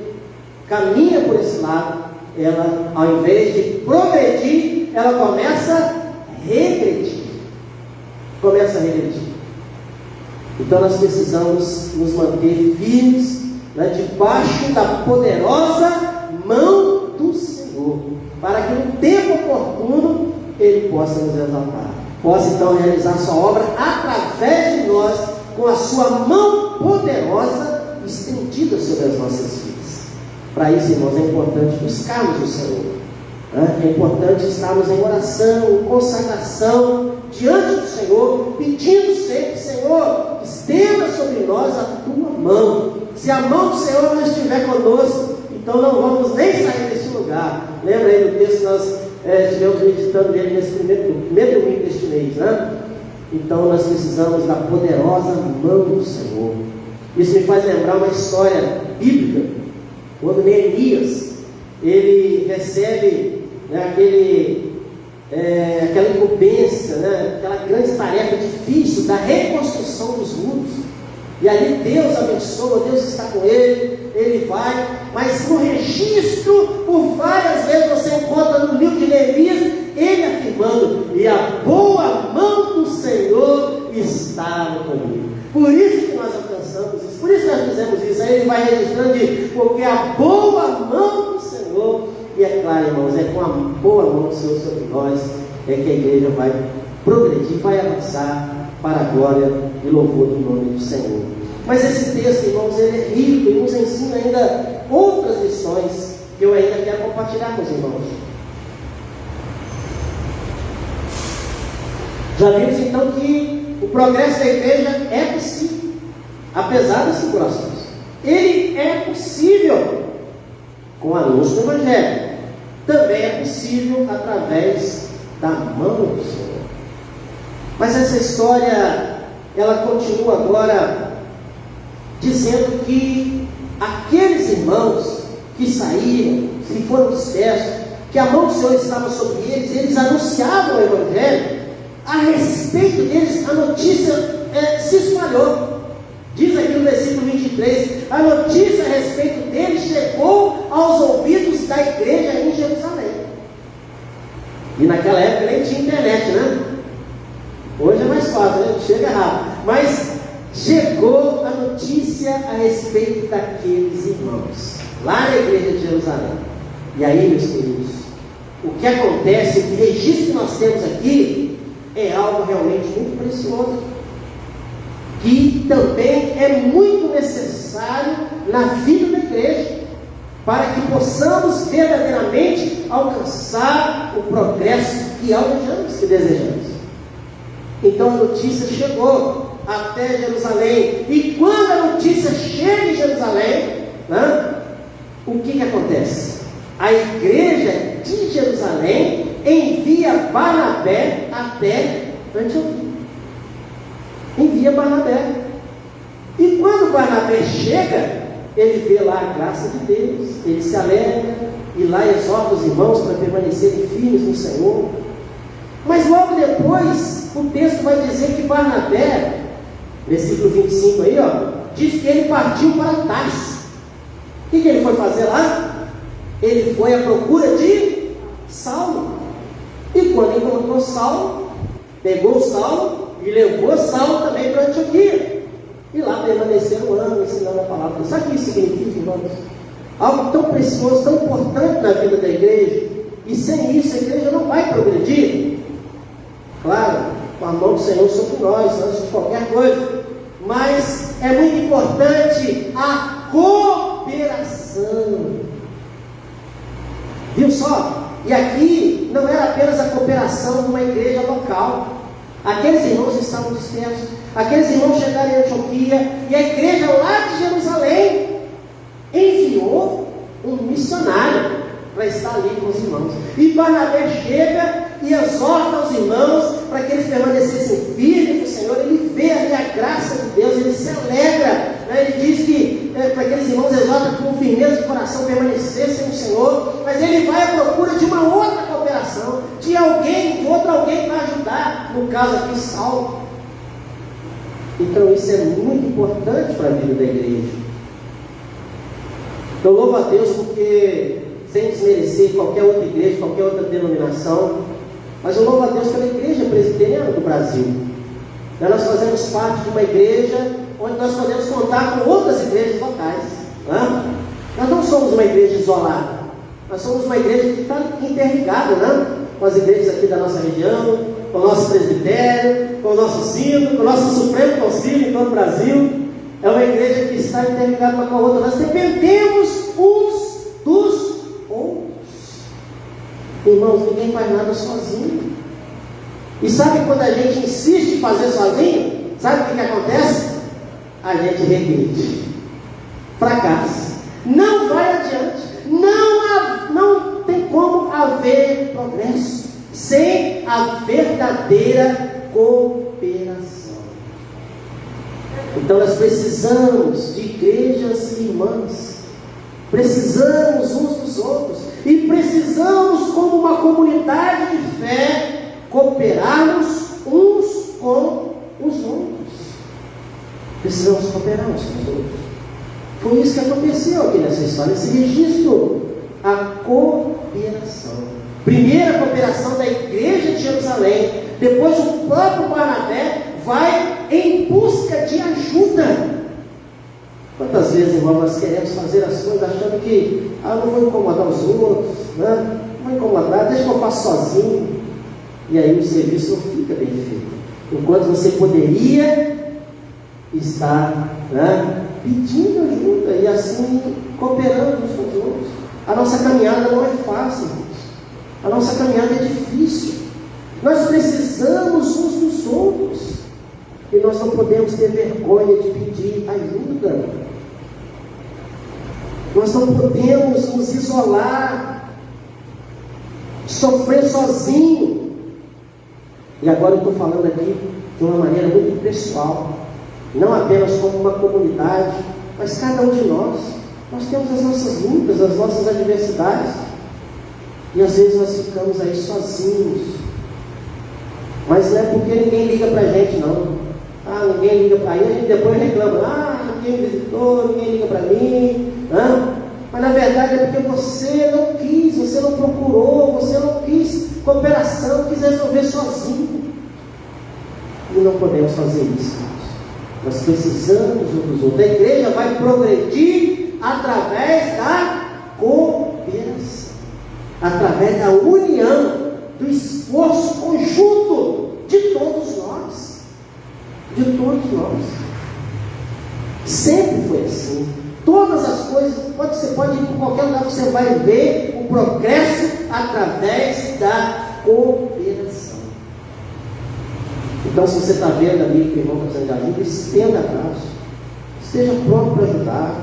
caminha por esse lado, ela, ao invés de progredir, ela começa a regredir. Então nós precisamos nos manter firmes, debaixo da poderosa mão do Senhor, para que no tempo oportuno Ele possa nos exaltar, possa então realizar sua obra através de nós, com a sua mão poderosa estendida sobre as nossas vidas. Para isso, irmãos, é importante buscarmos o Senhor, é importante estarmos em oração, em consagração diante do Senhor, pedindo sempre: Senhor, estenda sobre nós a tua mão. Se a mão do Senhor não estiver conosco, então não vamos nem sair deste lugar. Lembra aí do texto que nós estivemos meditando nele nesse primeiro domingo deste mês, né? Então nós precisamos da poderosa mão do Senhor. Isso me faz lembrar uma história bíblica, quando Neemias ele recebe aquela incumbência, aquela grande tarefa difícil da reconstrução dos muros. E ali Deus abençoa, Deus está com ele vai, mas no registro, por várias vezes você encontra no livro de Neemias, ele afirmando: e a boa mão do Senhor estava comigo. Por isso que nós alcançamos isso, por isso que nós fizemos isso. Aí ele vai registrando: porque a boa mão do Senhor. E é claro, irmãos, é com a boa mão do Senhor sobre nós que a igreja vai progredir, vai avançar para a glória e louvor do nome do Senhor. Mas esse texto, irmãos, ele é rico e nos ensina ainda outras lições que eu ainda quero compartilhar com os irmãos. Já vimos então que o progresso da igreja é possível, apesar das tribulações. Ele é possível com o anúncio do Evangelho. Também é possível através da mão do Senhor. Mas essa história, ela continua agora dizendo que aqueles irmãos que saíram, que foram dispersos, que a mão do Senhor estava sobre eles, eles anunciavam o Evangelho. A respeito deles, a notícia se espalhou. Diz aqui no versículo 23, a notícia a respeito deles chegou aos ouvidos da igreja em Jerusalém. E naquela época nem tinha internet, né? Hoje é mais fácil, né? Chega rápido. Mas chegou a notícia a respeito daqueles irmãos, lá na igreja de Jerusalém. E aí, meus queridos, o que acontece, o registro que nós temos aqui, é algo realmente muito precioso, que também é muito necessário na vida da igreja, para que possamos verdadeiramente alcançar o progresso que almejamos, que desejamos. Então a notícia chegou, até Jerusalém. E quando a notícia chega em Jerusalém, o que acontece? A igreja de Jerusalém envia Barnabé até Antioquia. Envia Barnabé. E quando Barnabé chega, ele vê lá a graça de Deus, ele se alegra e lá exorta os irmãos para permanecerem firmes no Senhor. Mas logo depois, o texto vai dizer que Barnabé, versículo 25 aí, diz que ele partiu para Tarso. O que ele foi fazer lá? Ele foi à procura de Saulo. E quando encontrou Saulo, pegou Saulo e levou Saulo também para Antioquia. E lá permaneceram um ano ensinando a palavra. Sabe o que isso significa, irmãos? Algo tão precioso, tão importante na vida da igreja. E sem isso a igreja não vai progredir. Claro, com a mão do Senhor sobre nós, antes de qualquer coisa. Mas é muito importante a cooperação. Viu só? E aqui não era apenas a cooperação de uma igreja local. Aqueles irmãos estavam dispersos. Aqueles irmãos chegaram em Antioquia. E a igreja lá de Jerusalém enviou um missionário para estar ali com os irmãos. E Barnabé chega e exorta os irmãos para que eles permanecessem firmes no Senhor. Ele vê ali a graça de Deus, ele se alegra, ele diz que para aqueles irmãos exorta com firmeza de coração permanecessem no Senhor. Mas ele vai à procura de uma outra cooperação, de outro alguém para ajudar, no caso aqui Saulo. Então isso é muito importante para a vida da igreja. Eu louvo a Deus porque, sem desmerecer qualquer outra igreja, qualquer outra denominação, mas eu louvo a Deus pela igreja presbiteriana do Brasil. Nós fazemos parte de uma igreja onde nós podemos contar com outras igrejas locais. Nós não somos uma igreja isolada, nós somos uma igreja que está interligada com as igrejas aqui da nossa região, com o nosso presbitério, com o nosso sínodo, com o nosso Supremo Concílio em todo o Brasil. É uma igreja que está interligada uma com a outra. Nós dependemos uns dos outros. Irmãos, ninguém faz nada sozinho. E sabe quando a gente insiste em fazer sozinho? Sabe o que acontece? A gente regride, fracassa, não vai adiante, não tem como haver progresso sem a verdadeira cooperação. Então nós precisamos de igrejas irmãs, precisamos uns dos outros e precisamos, como uma comunidade de fé, cooperarmos uns com os outros. Precisamos cooperar uns com os outros. Foi isso que aconteceu aqui nessa história, esse registro, a cooperação. Primeira cooperação da igreja de Jerusalém, depois o próprio Barnabé vai em busca de ajuda. Quantas vezes, irmão, nós queremos fazer as coisas achando que não vou incomodar os outros, não vou incomodar, deixa que eu faço sozinho. E aí o serviço não fica bem feito. Enquanto você poderia estar pedindo ajuda e assim cooperando uns com os outros. A nossa caminhada não é fácil, irmãos. A nossa caminhada é difícil. Nós precisamos uns dos outros. E nós não podemos ter vergonha de pedir ajuda. Nós não podemos nos isolar, sofrer sozinho. E agora eu estou falando aqui de uma maneira muito pessoal, não apenas como uma comunidade, mas cada um de nós. Nós temos as nossas lutas, as nossas adversidades, e às vezes nós ficamos aí sozinhos. Mas não é porque ninguém liga para a gente, não. Ninguém liga para ele, a gente depois reclama, ninguém visitou, ninguém liga para mim. Mas na verdade é porque você não quis, você não procurou, você não quis cooperação, quis resolver sozinho. E não podemos fazer isso, irmãos. Nós precisamos uns dos outros. A igreja vai progredir através da cooperação, através da união, do esforço conjunto de todos nós. De todos nós. Sempre foi assim. Todas as coisas, você pode ir para qualquer lugar, você vai ver o progresso através da cooperação. Então, se você está vendo ali que o irmão está precisando de ajuda, estenda abraço, esteja pronto para ajudar.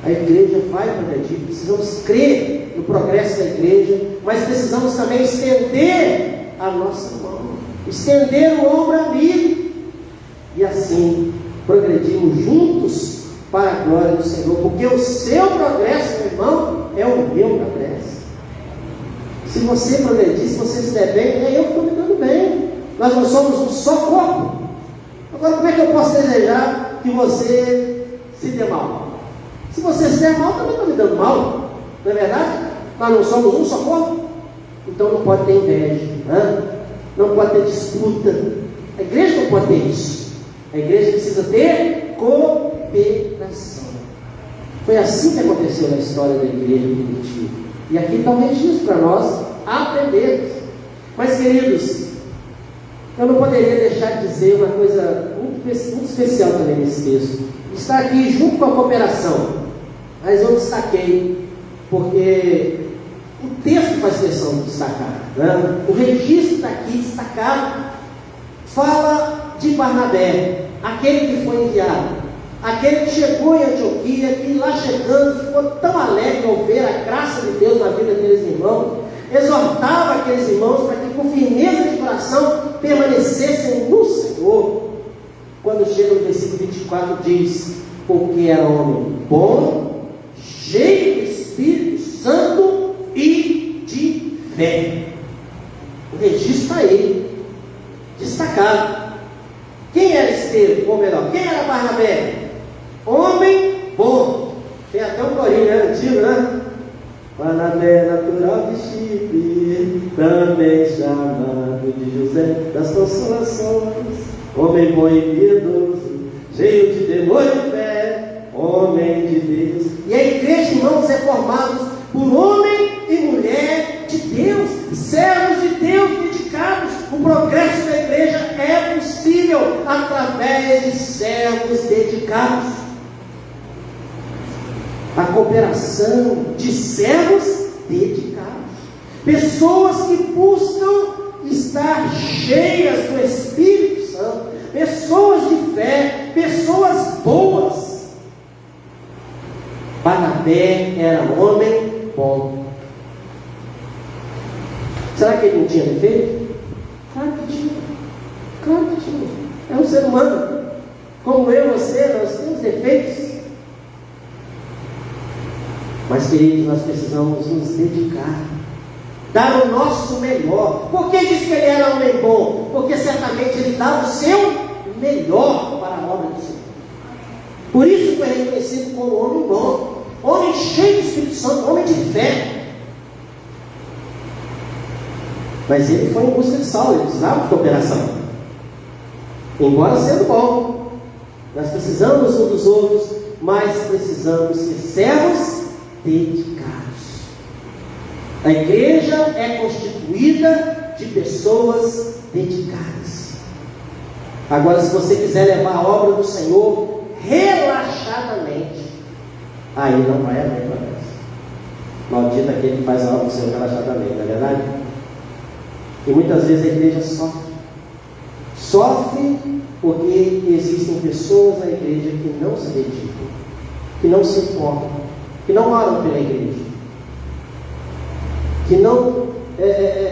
A igreja vai progredir, precisamos crer no progresso da igreja, mas precisamos também estender a nossa mão, estender o ombro amigo, e assim progredimos juntos para a glória do Senhor, porque o seu progresso, meu irmão, é o meu progresso. Se você progredir, se você estiver bem, é eu que estou me dando bem. Nós não somos um só corpo. Agora, como é que eu posso desejar que você se dê mal? Se você se der mal, também está me dando mal, não é verdade? Nós não somos um só corpo. Então não pode ter inveja, né? Não pode ter disputa. A igreja não pode ter isso. A igreja precisa ter cooperação. Foi assim que aconteceu na história da igreja primitiva. E aqui está um registro para nós aprendermos. Mas, queridos, eu não poderia deixar de dizer uma coisa muito especial também nesse texto. Está aqui junto com a cooperação. Mas eu destaquei, porque o texto faz questão de destacar, né? O registro está aqui destacado. Fala de Barnabé, aquele que foi enviado, aquele que chegou em Antioquia, que lá chegando ficou tão alegre ao ver a graça de Deus na vida daqueles irmãos, exortava aqueles irmãos para que com firmeza de coração permanecessem no Senhor. Quando chega no versículo 24 diz: porque era homem bom, cheio do Espírito Santo e de fé. O registro está aí, destacado. Quem era Estevão? Ou melhor, quem era Barnabé? Homem bom. Tem até um corinho, né? Antigo, né? Barnabé, natural de Chipre, também chamado de José das Consolações. Homem bom e piedoso, cheio de temor e fé, homem de Deus. E a igreja, irmãos, é formada por homem e mulher de Deus, servos de Deus dedicados. O progresso da igreja é possível através de servos dedicados. A cooperação de servos dedicados, pessoas que buscam estar cheias do Espírito Santo, pessoas de fé, pessoas boas. Barnabé era homem bom. Será que ele não tinha defeito? Claro que tinha. Claro que tinha. É um ser humano. Como eu e você, nós temos defeitos. Mas, queridos, nós precisamos nos dedicar, dar o nosso melhor. Por que diz que ele era homem bom? Porque certamente ele dava o seu melhor para a obra do Senhor. Por isso foi reconhecido como homem bom, homem cheio do Espírito Santo, homem de fé. Mas ele foi em busca de Saulo, ele precisava de cooperação. Embora sendo bom, nós precisamos uns dos outros, mas precisamos ser servos dedicados. A igreja é constituída de pessoas dedicadas. Agora, se você quiser levar a obra do Senhor relaxadamente, aí não vai haver progresso. Maldito aquele que faz a obra do Senhor relaxadamente, não é verdade? E muitas vezes a igreja sofre porque existem pessoas na igreja que não se dedicam, que não se importam, que não oram pela igreja, que não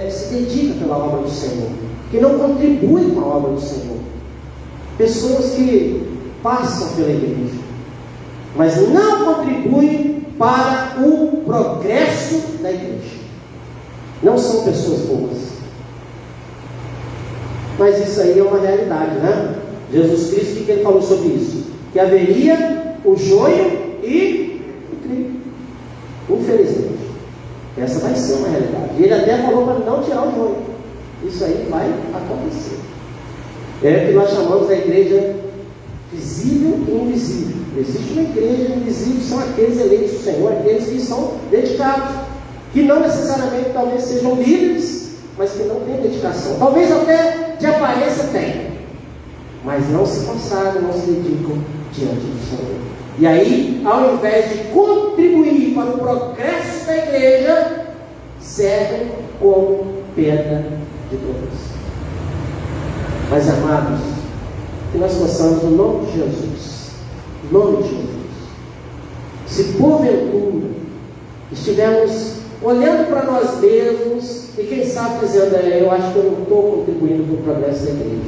se dedicam pela obra do Senhor, que não contribuem com a obra do Senhor. Pessoas que passam pela igreja, mas não contribuem para o progresso da igreja. Não são pessoas boas. Mas isso aí é uma realidade, né? Jesus Cristo, o que ele falou sobre isso? Que haveria o joio e o trigo. Infelizmente, essa vai ser uma realidade. E ele até falou para não tirar o joio. Isso aí vai acontecer. É o que nós chamamos da igreja visível e invisível. Existe uma igreja invisível, são aqueles eleitos do Senhor, aqueles que são dedicados, que não necessariamente talvez sejam líderes, mas que não têm dedicação. Talvez até de aparência tenham, mas não se consagram, não se dedicam diante do Senhor. E aí, ao invés de contribuir para o progresso da igreja, igreja, servem como pedra de tropeço. Mas, amados, que nós possamos, no nome de Jesus, no nome de Jesus, se porventura estivermos olhando para nós mesmos e quem sabe dizendo, eu acho que eu não estou contribuindo para o progresso da igreja,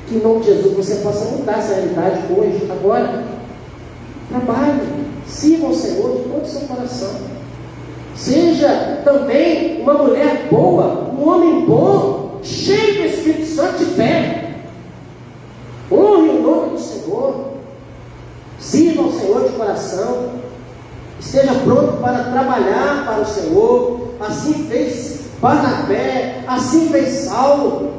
que em nome de Jesus você possa mudar essa realidade hoje, agora. Trabalhe, sirva ao Senhor de todo o seu coração. Seja também uma mulher boa, um homem bom, cheio do Espírito Santo de fé. Honre o nome do Senhor. Sirva ao Senhor de coração. Esteja pronto para trabalhar para o Senhor. Assim fez Barnabé, assim fez Saulo.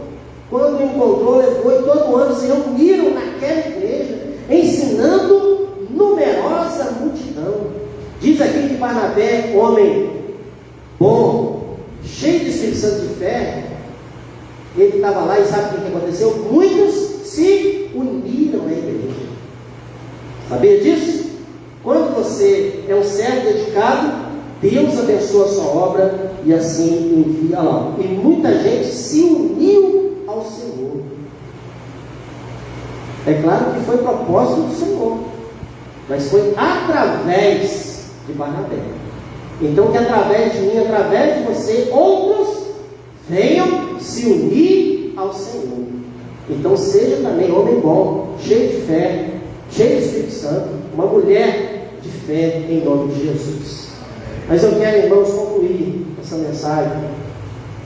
Quando encontrou, levou e todo ano se reuniram naquela igreja, ensinando numerosa multidão. Diz aqui que Barnabé, homem bom, cheio de Espírito Santo de fé, ele estava lá e sabe o que aconteceu? Muitos se uniram à igreja. Sabia disso? Quando você é um servo dedicado, Deus abençoa a sua obra e assim envia lá. E muita gente se uniu ao Senhor. É claro que foi propósito do Senhor, mas foi através de Barnabé. Então que através de mim, através de você, outros venham se unir ao Senhor. Então seja também homem bom, cheio de fé, cheio do Espírito Santo, uma mulher de fé em nome de Jesus. Mas eu quero, irmãos, concluir essa mensagem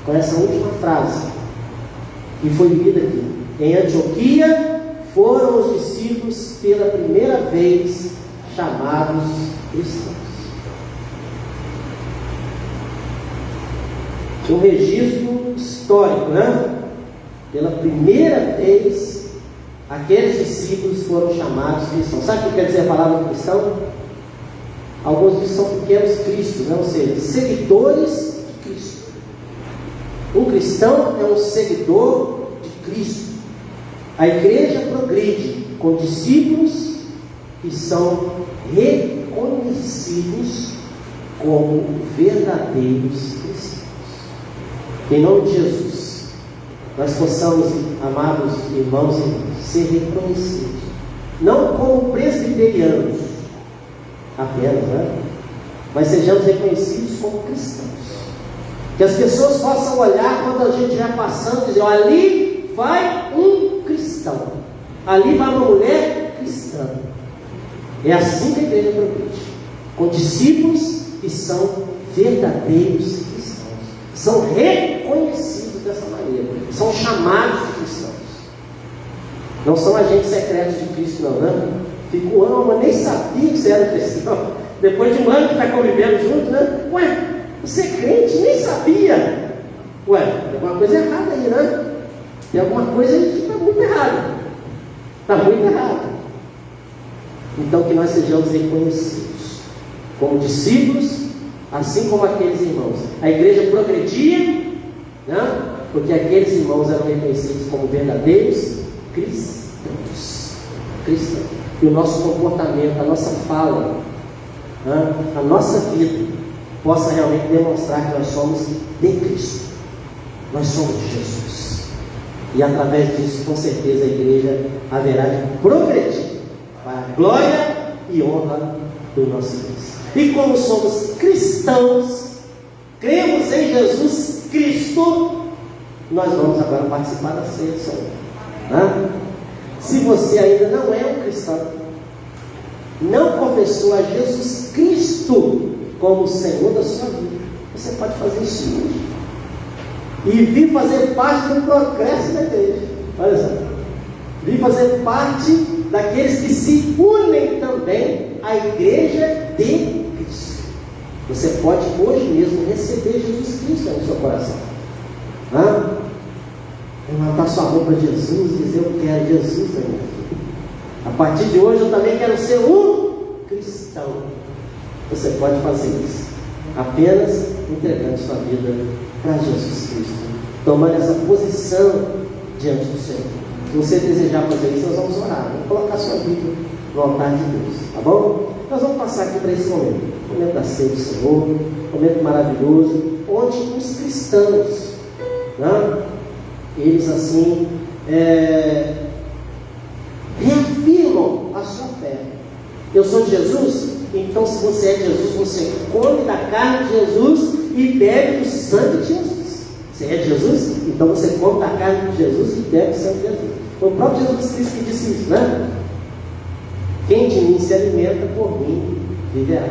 com essa última frase que foi lida aqui. Em Antioquia foram os discípulos pela primeira vez chamados cristãos. Um registro histórico, né? Pela primeira vez, aqueles discípulos foram chamados cristãos. Sabe o que quer dizer a palavra cristão? Alguns dizem que são pequenos cristos, né? Ou seja, seguidores de Cristo. Um cristão é um seguidor de Cristo. A igreja progride com discípulos que são reconhecidos como verdadeiros cristãos. Em nome de Jesus, nós possamos, amados irmãos e irmãs, ser reconhecidos, não como presbiterianos apenas, né? Mas sejamos reconhecidos como cristãos. Que as pessoas possam olhar quando a gente estiver passando e dizer, ali vai um cristão, ali vai uma mulher cristã. É assim que a igreja progride, com discípulos que são verdadeiros cristãos, são reconhecidos dessa maneira, são chamados de cristãos, não são agentes secretos de Cristo, não, né? Fica um ano, mas nem sabia que você era cristão. Depois de um ano que está convivendo junto, né? Ué, você é crente, nem sabia. Ué, tem alguma coisa errada aí, né? Tem alguma coisa aí que está muito errada. Está muito errada. Então que nós sejamos reconhecidos como discípulos, assim como aqueles irmãos. A igreja progredia, né? Porque aqueles irmãos eram reconhecidos como verdadeiros cristãos. Cristãos. Que o nosso comportamento, a nossa fala, a nossa vida possa realmente demonstrar que nós somos de Cristo, nós somos de Jesus, e através disso, com certeza, a igreja haverá de progredir para a glória e honra do nosso Deus. E como somos cristãos, cremos em Jesus Cristo, nós vamos agora participar da ceia do Senhor. Se você ainda não é um cristão, não confessou a Jesus Cristo como o Senhor da sua vida, você pode fazer isso hoje e vir fazer parte do progresso da igreja. Olha só, vir fazer parte daqueles que se unem também à igreja de Cristo. Você pode hoje mesmo receber Jesus Cristo no seu coração. Levantar sua mão para Jesus e dizer, eu quero Jesus na minha vida. A partir de hoje eu também quero ser um cristão. Você pode fazer isso apenas entregando sua vida para Jesus Cristo, tomando essa posição diante do Senhor. Se você desejar fazer isso, nós vamos orar, vamos colocar sua vida no altar de Deus, tá bom? Nós vamos passar aqui para esse momento da ceia do Senhor, um momento maravilhoso, onde os cristãos, eles assim reafirmam a sua fé. Eu sou de Jesus? Então, se você é de Jesus, você come da carne de Jesus e bebe do sangue de Jesus. Você é de Jesus? Então você come da carne de Jesus e bebe do sangue de Jesus. Foi o próprio Jesus Cristo que disse isso, né? Quem de mim se alimenta, por mim viverá.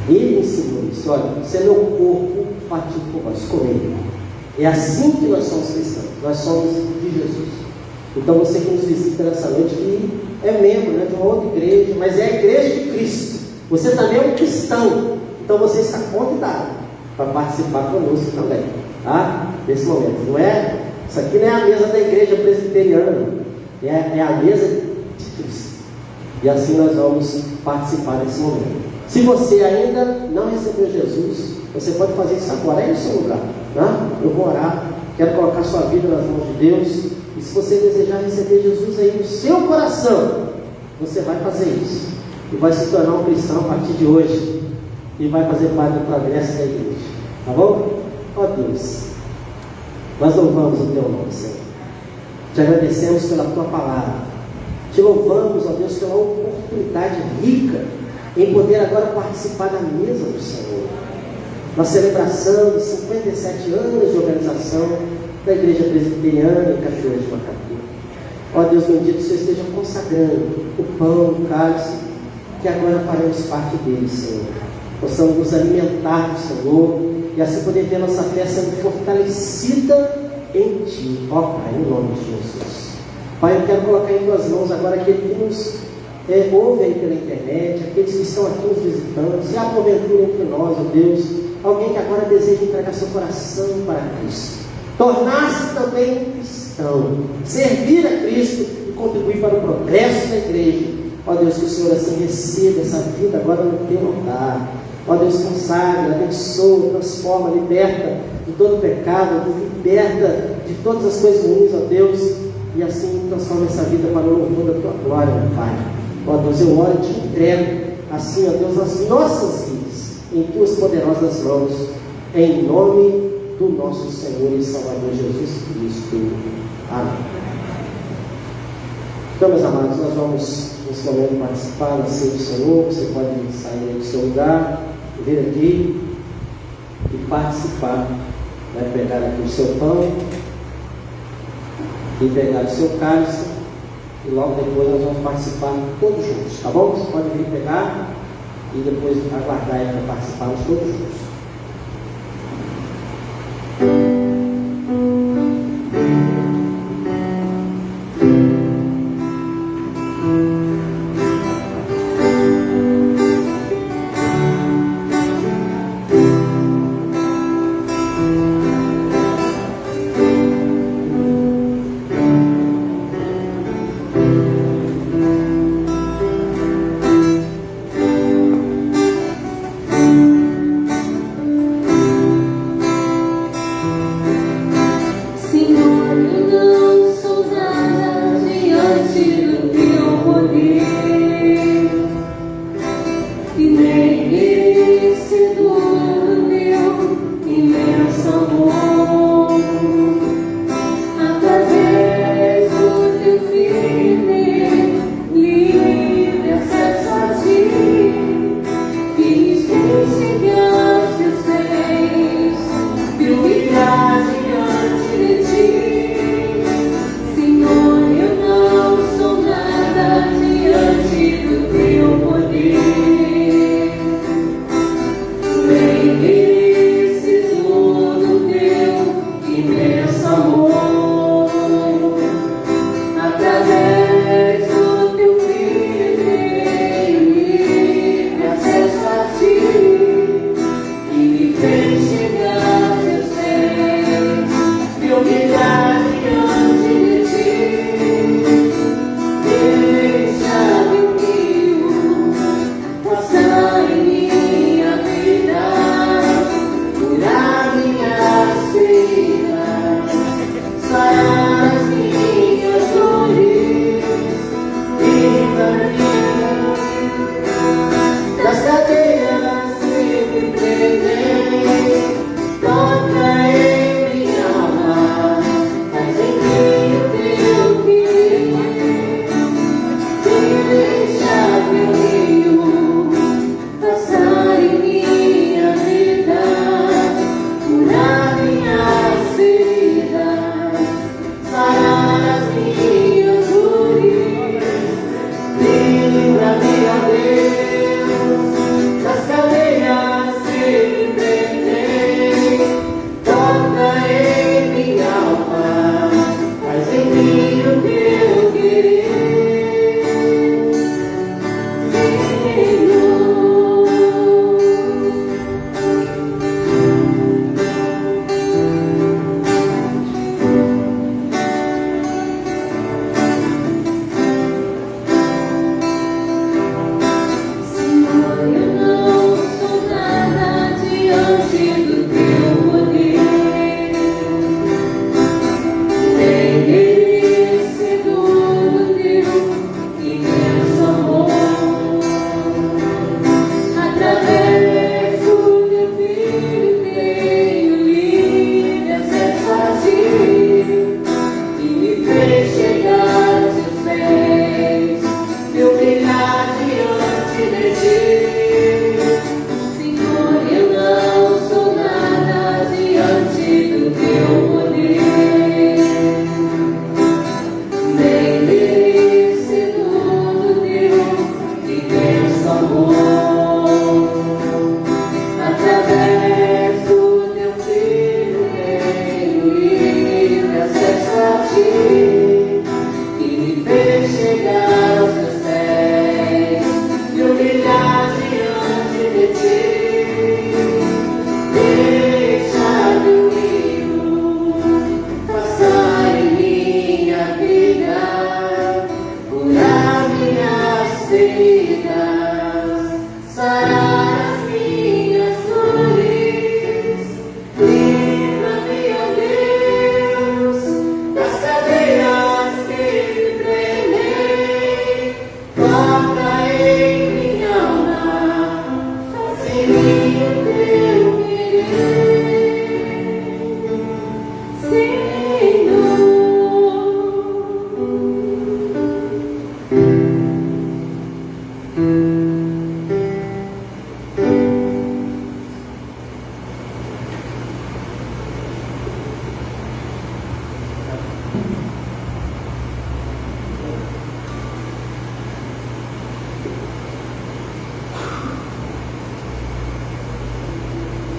Ele ensinou isso. Olha, isso é meu corpo partido por vós, comei. É assim que nós somos cristãos. Nós somos de Jesus. Então você que nos visita nessa noite, que é membro, né, de uma outra igreja, mas é a igreja de Cristo. Você também é um cristão. Então você está convidado para participar conosco também, tá? Nesse momento. Não é? Isso aqui não é a mesa da igreja presbiteriana. É a mesa de Cristo. E assim nós vamos participar desse momento. Se você ainda não recebeu Jesus, você pode fazer isso agora, aí no seu lugar, né? Eu vou orar, quero colocar sua vida nas mãos de Deus. E se você desejar receber Jesus aí no seu coração, você vai fazer isso. E vai se tornar um cristão a partir de hoje. E vai fazer parte do progresso da igreja. Tá bom? Ó Deus, nós louvamos o teu nome, Senhor. Te agradecemos pela tua palavra. Te louvamos, ó Deus, pela oportunidade rica em poder agora participar da mesa do Senhor. Na celebração de 57 anos de organização da Igreja Presbiteriana em Cachoeira de Macacu. Ó Deus bendito, o Senhor esteja consagrando o pão, o cálice, que agora faremos parte dele, Senhor. Possamos nos alimentar do Senhor e assim poder ter nossa fé sendo fortalecida em Ti, ó Pai, em nome de Jesus. Pai, eu quero colocar em Tuas mãos agora aquele que nos ouve aí pela internet, aqueles que estão aqui nos visitando, se há porventura entre nós, ó Deus, alguém que agora deseja entregar seu coração para Cristo, tornar-se também um cristão, servir a Cristo e contribuir para o progresso da igreja. Ó Deus, que o Senhor assim receba essa vida agora no teu altar. Ó Deus, consagra, abençoa, transforma, liberta de todo pecado, liberta de todas as coisas ruins, ó Deus, e assim transforma essa vida para o louvor da tua glória, meu Pai. Ó Deus, eu oro e te entrego, assim, ó Deus, as nossas vidas em tuas poderosas mãos, em nome do nosso Senhor e Salvador Jesus Cristo. Amém. Então, meus amados, nós vamos nesse momento participar da ceia do Senhor. Você pode sair do seu lugar, vir aqui e participar. Vai pegar aqui o seu pão e pegar o seu cálice, e logo depois nós vamos participar todos juntos, tá bom? Você pode vir pegar e depois aguardar aí para participarmos todos juntos.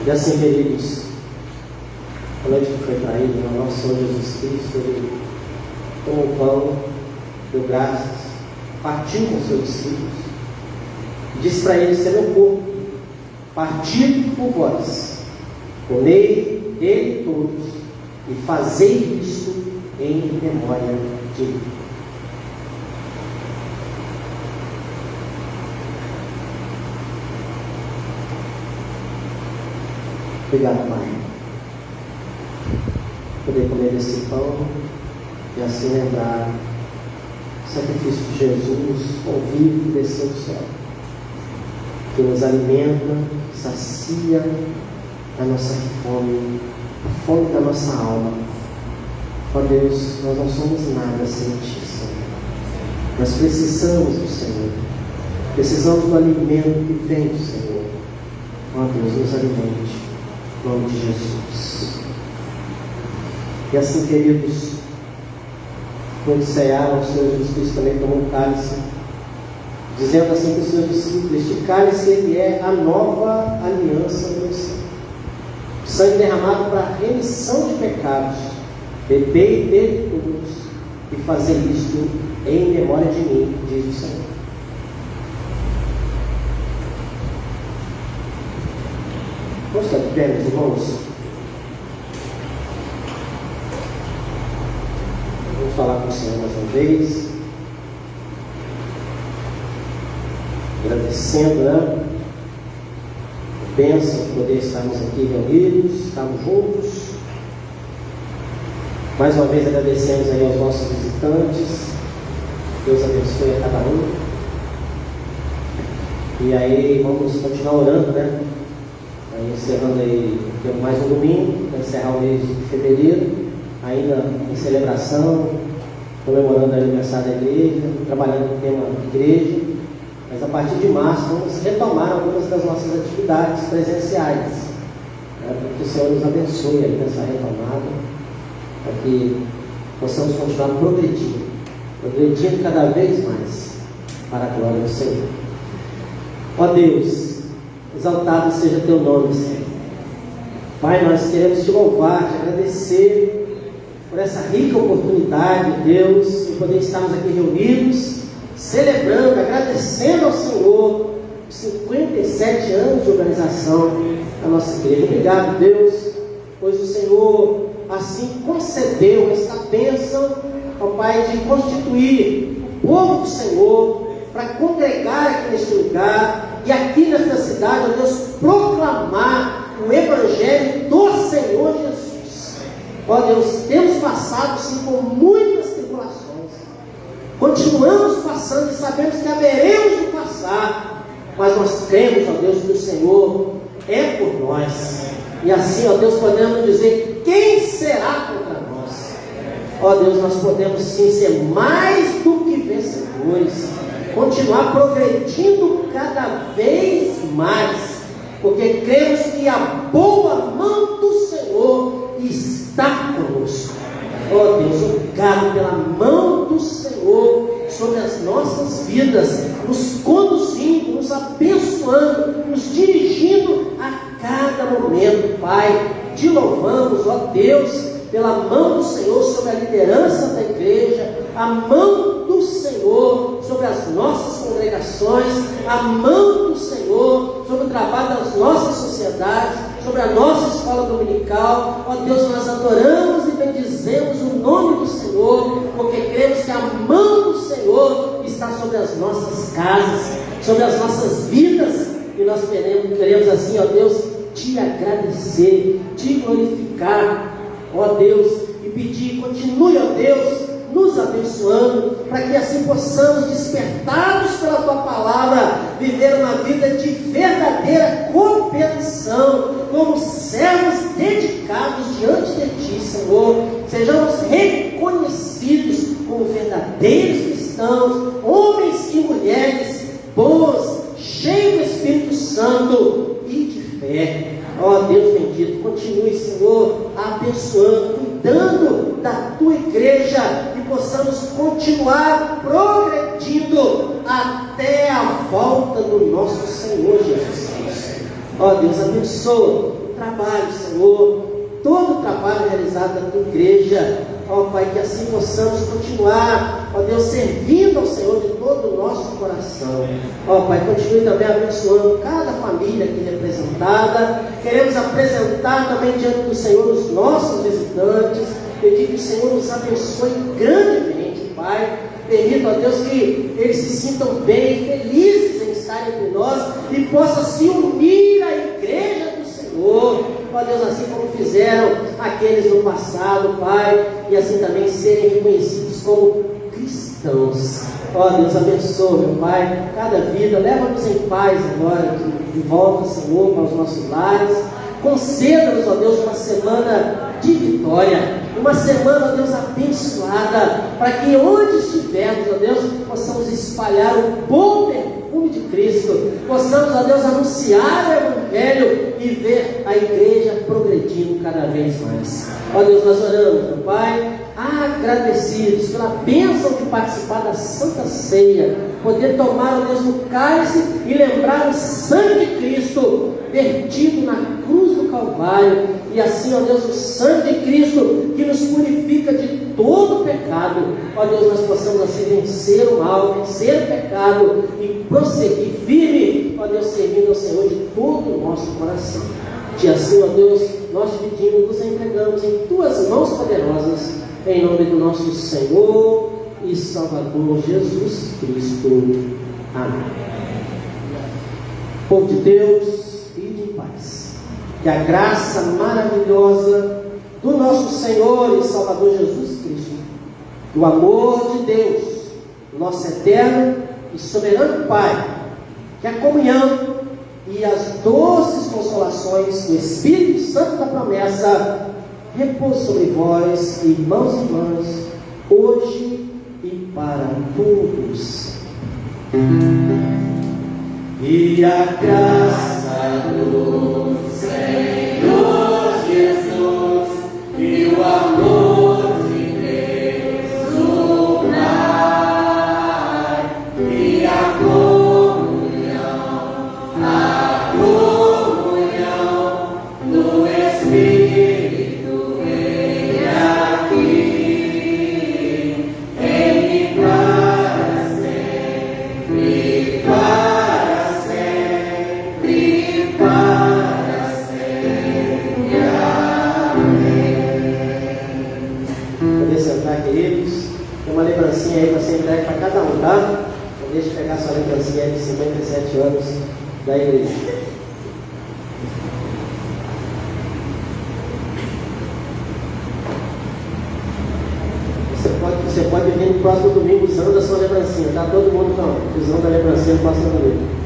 E assim, queridos, a noite que foi traída, o nosso Senhor Jesus Cristo, Ele tomou o pão, deu graças, partiu com os seus discípulos e disse para eles: "Esse é meu corpo, partido por vós, comei dele todos e fazei isto em memória de mim." Obrigado, Pai, por poder comer esse pão e assim lembrar o sacrifício de Jesus, ao vivo, desceu do céu, que nos alimenta, sacia a nossa fome, a fome da nossa alma. Ó Deus, nós não somos nada sem Ti, Senhor. Nós precisamos do Senhor, precisamos do alimento que vem do Senhor. Ó Deus, nos alimente. Em nome de Jesus. E assim, queridos, quando cearam, o Senhor Jesus Cristo também tomou um cálice, dizendo assim para os seus discípulos: "Este cálice, ele é a nova aliança do meu sangue, sangue derramado para a remissão de pecados. Bebei dele todos e fazei isto em memória de mim", diz o Senhor. Vamos estar de pé, meus irmãos? Vamos falar com o Senhor mais uma vez, agradecendo, né? Bênção de poder estarmos aqui reunidos, estarmos juntos. Mais uma vez agradecemos aí aos nossos visitantes. Deus abençoe a cada um. E aí vamos continuar orando, né? Aí, encerrando aí, temos mais um domingo para encerrar o mês de fevereiro, ainda em celebração, comemorando o aniversário da igreja, trabalhando no tema igreja. Mas a partir de março vamos retomar algumas das nossas atividades presenciais, né? Que o Senhor nos abençoe aí nessa retomada, para que possamos continuar progredindo cada vez mais para a glória do Senhor. Ó Deus, exaltado seja teu nome, Senhor. Pai, nós queremos te louvar, te agradecer por essa rica oportunidade, Deus, de poder estarmos aqui reunidos, celebrando, agradecendo ao Senhor os 57 anos de organização da nossa igreja. Obrigado, Deus, pois o Senhor assim concedeu esta bênção, ó Pai, de constituir o povo do Senhor para congregar aqui neste lugar e aqui nesta cidade, ó Deus, proclamar o Evangelho do Senhor Jesus. Ó Deus, temos passado sim por muitas tribulações, continuamos passando e sabemos que haveremos de passar, mas nós cremos, ó Deus, que o Senhor é por nós, e assim, ó Deus, podemos dizer: quem será contra nós? Ó Deus, nós podemos sim ser mais do que vencedores, continuar progredindo cada vez mais, porque cremos que a boa mão do Senhor está conosco. Ó Deus, obrigado pela mão do Senhor sobre as nossas vidas, nos conduzindo, nos abençoando, nos dirigindo a cada momento, Pai. Te louvamos, ó Deus, pela mão do Senhor sobre a liderança da igreja, a mão do Senhor sobre as nossas congregações, a mão do Senhor sobre o trabalho das nossas sociedades, sobre a nossa escola dominical. Ó Deus, nós adoramos e bendizemos o nome do Senhor, porque cremos que a mão do Senhor está sobre as nossas casas. sobre as nossas vidas, e nós queremos assim, ó Deus, te agradecer, te glorificar, ó Deus, e pedir, continue, ó Deus, nos abençoando, para que assim possamos, despertados pela Tua Palavra, viver uma vida de verdadeira compreensão, como servos dedicados diante de Ti, Senhor. Sejamos reconhecidos como verdadeiros cristãos, homens e mulheres bons, cheios do Espírito Santo e de fé. Ó Deus bendito, continue, Senhor, abençoando, cuidando da Tua igreja, e possamos continuar progredindo até a volta do nosso Senhor Jesus Cristo. Ó Deus, abençoa o trabalho, Senhor, todo o trabalho realizado da Tua igreja. Ó Pai, que assim possamos continuar, ó Deus, servindo ao Senhor de todo o nosso coração. Ó Pai, continue também abençoando cada família aqui representada. Queremos apresentar também diante do Senhor os nossos visitantes, pedir que o Senhor nos abençoe grandemente, Pai. Permita, ó Deus, que eles se sintam bem, felizes em estar entre nós, e possa se unir à igreja do Senhor, ó Deus, assim como fizeram aqueles no passado, Pai, e assim também serem reconhecidos como cristãos. Ó Deus, abençoa, meu Pai, cada vida, leva-nos em paz agora, de volta, Senhor, para os nossos lares. Conceda-nos, ó Deus, uma semana de vitória, uma semana, ó Deus, abençoada, para que onde estivermos, ó Deus, possamos espalhar o bom perfume de Cristo, possamos, ó Deus, anunciar o Evangelho e ver a igreja progredindo cada vez mais. Ó Deus, nós oramos, meu Pai, agradecidos pela bênção de participar da Santa Ceia, poder tomar, ó Deus, no cálice e lembrar o sangue de Cristo vertido na cruz do Calvário, e assim, ó Deus, o sangue de Cristo que nos purifica de todo pecado. Ó Deus, nós possamos assim vencer o mal, vencer o pecado e prosseguir firme, ó Deus, servindo ao Senhor de todo o nosso coração. E assim, ó Deus, nós te pedimos, nos entregamos em Tuas mãos poderosas, em nome do nosso Senhor e Salvador Jesus Cristo. Amém. Povo de Deus, ide em paz. Que a graça maravilhosa do nosso Senhor e Salvador Jesus Cristo, do amor de Deus, nosso eterno e soberano Pai, que a comunhão e as doces consolações do Espírito Santo da promessa repousem sobre vós, irmãos e irmãs, hoje e para todos. E a graça do Senhor Jesus e o amor de Deus o Pai e a comunhão do Espírito vem aqui, em para sempre, para sempre, para sempre. Amém. Poder sentar, queridos. Tem uma lembrancinha aí para ser entregue para cada um, tá? Então deixa eu pegar sua lembrancinha aí de 57 anos da igreja. Você pode vir no próximo domingo usando a sua lembrancinha, tá? Todo mundo usando a lembrancinha no próximo domingo.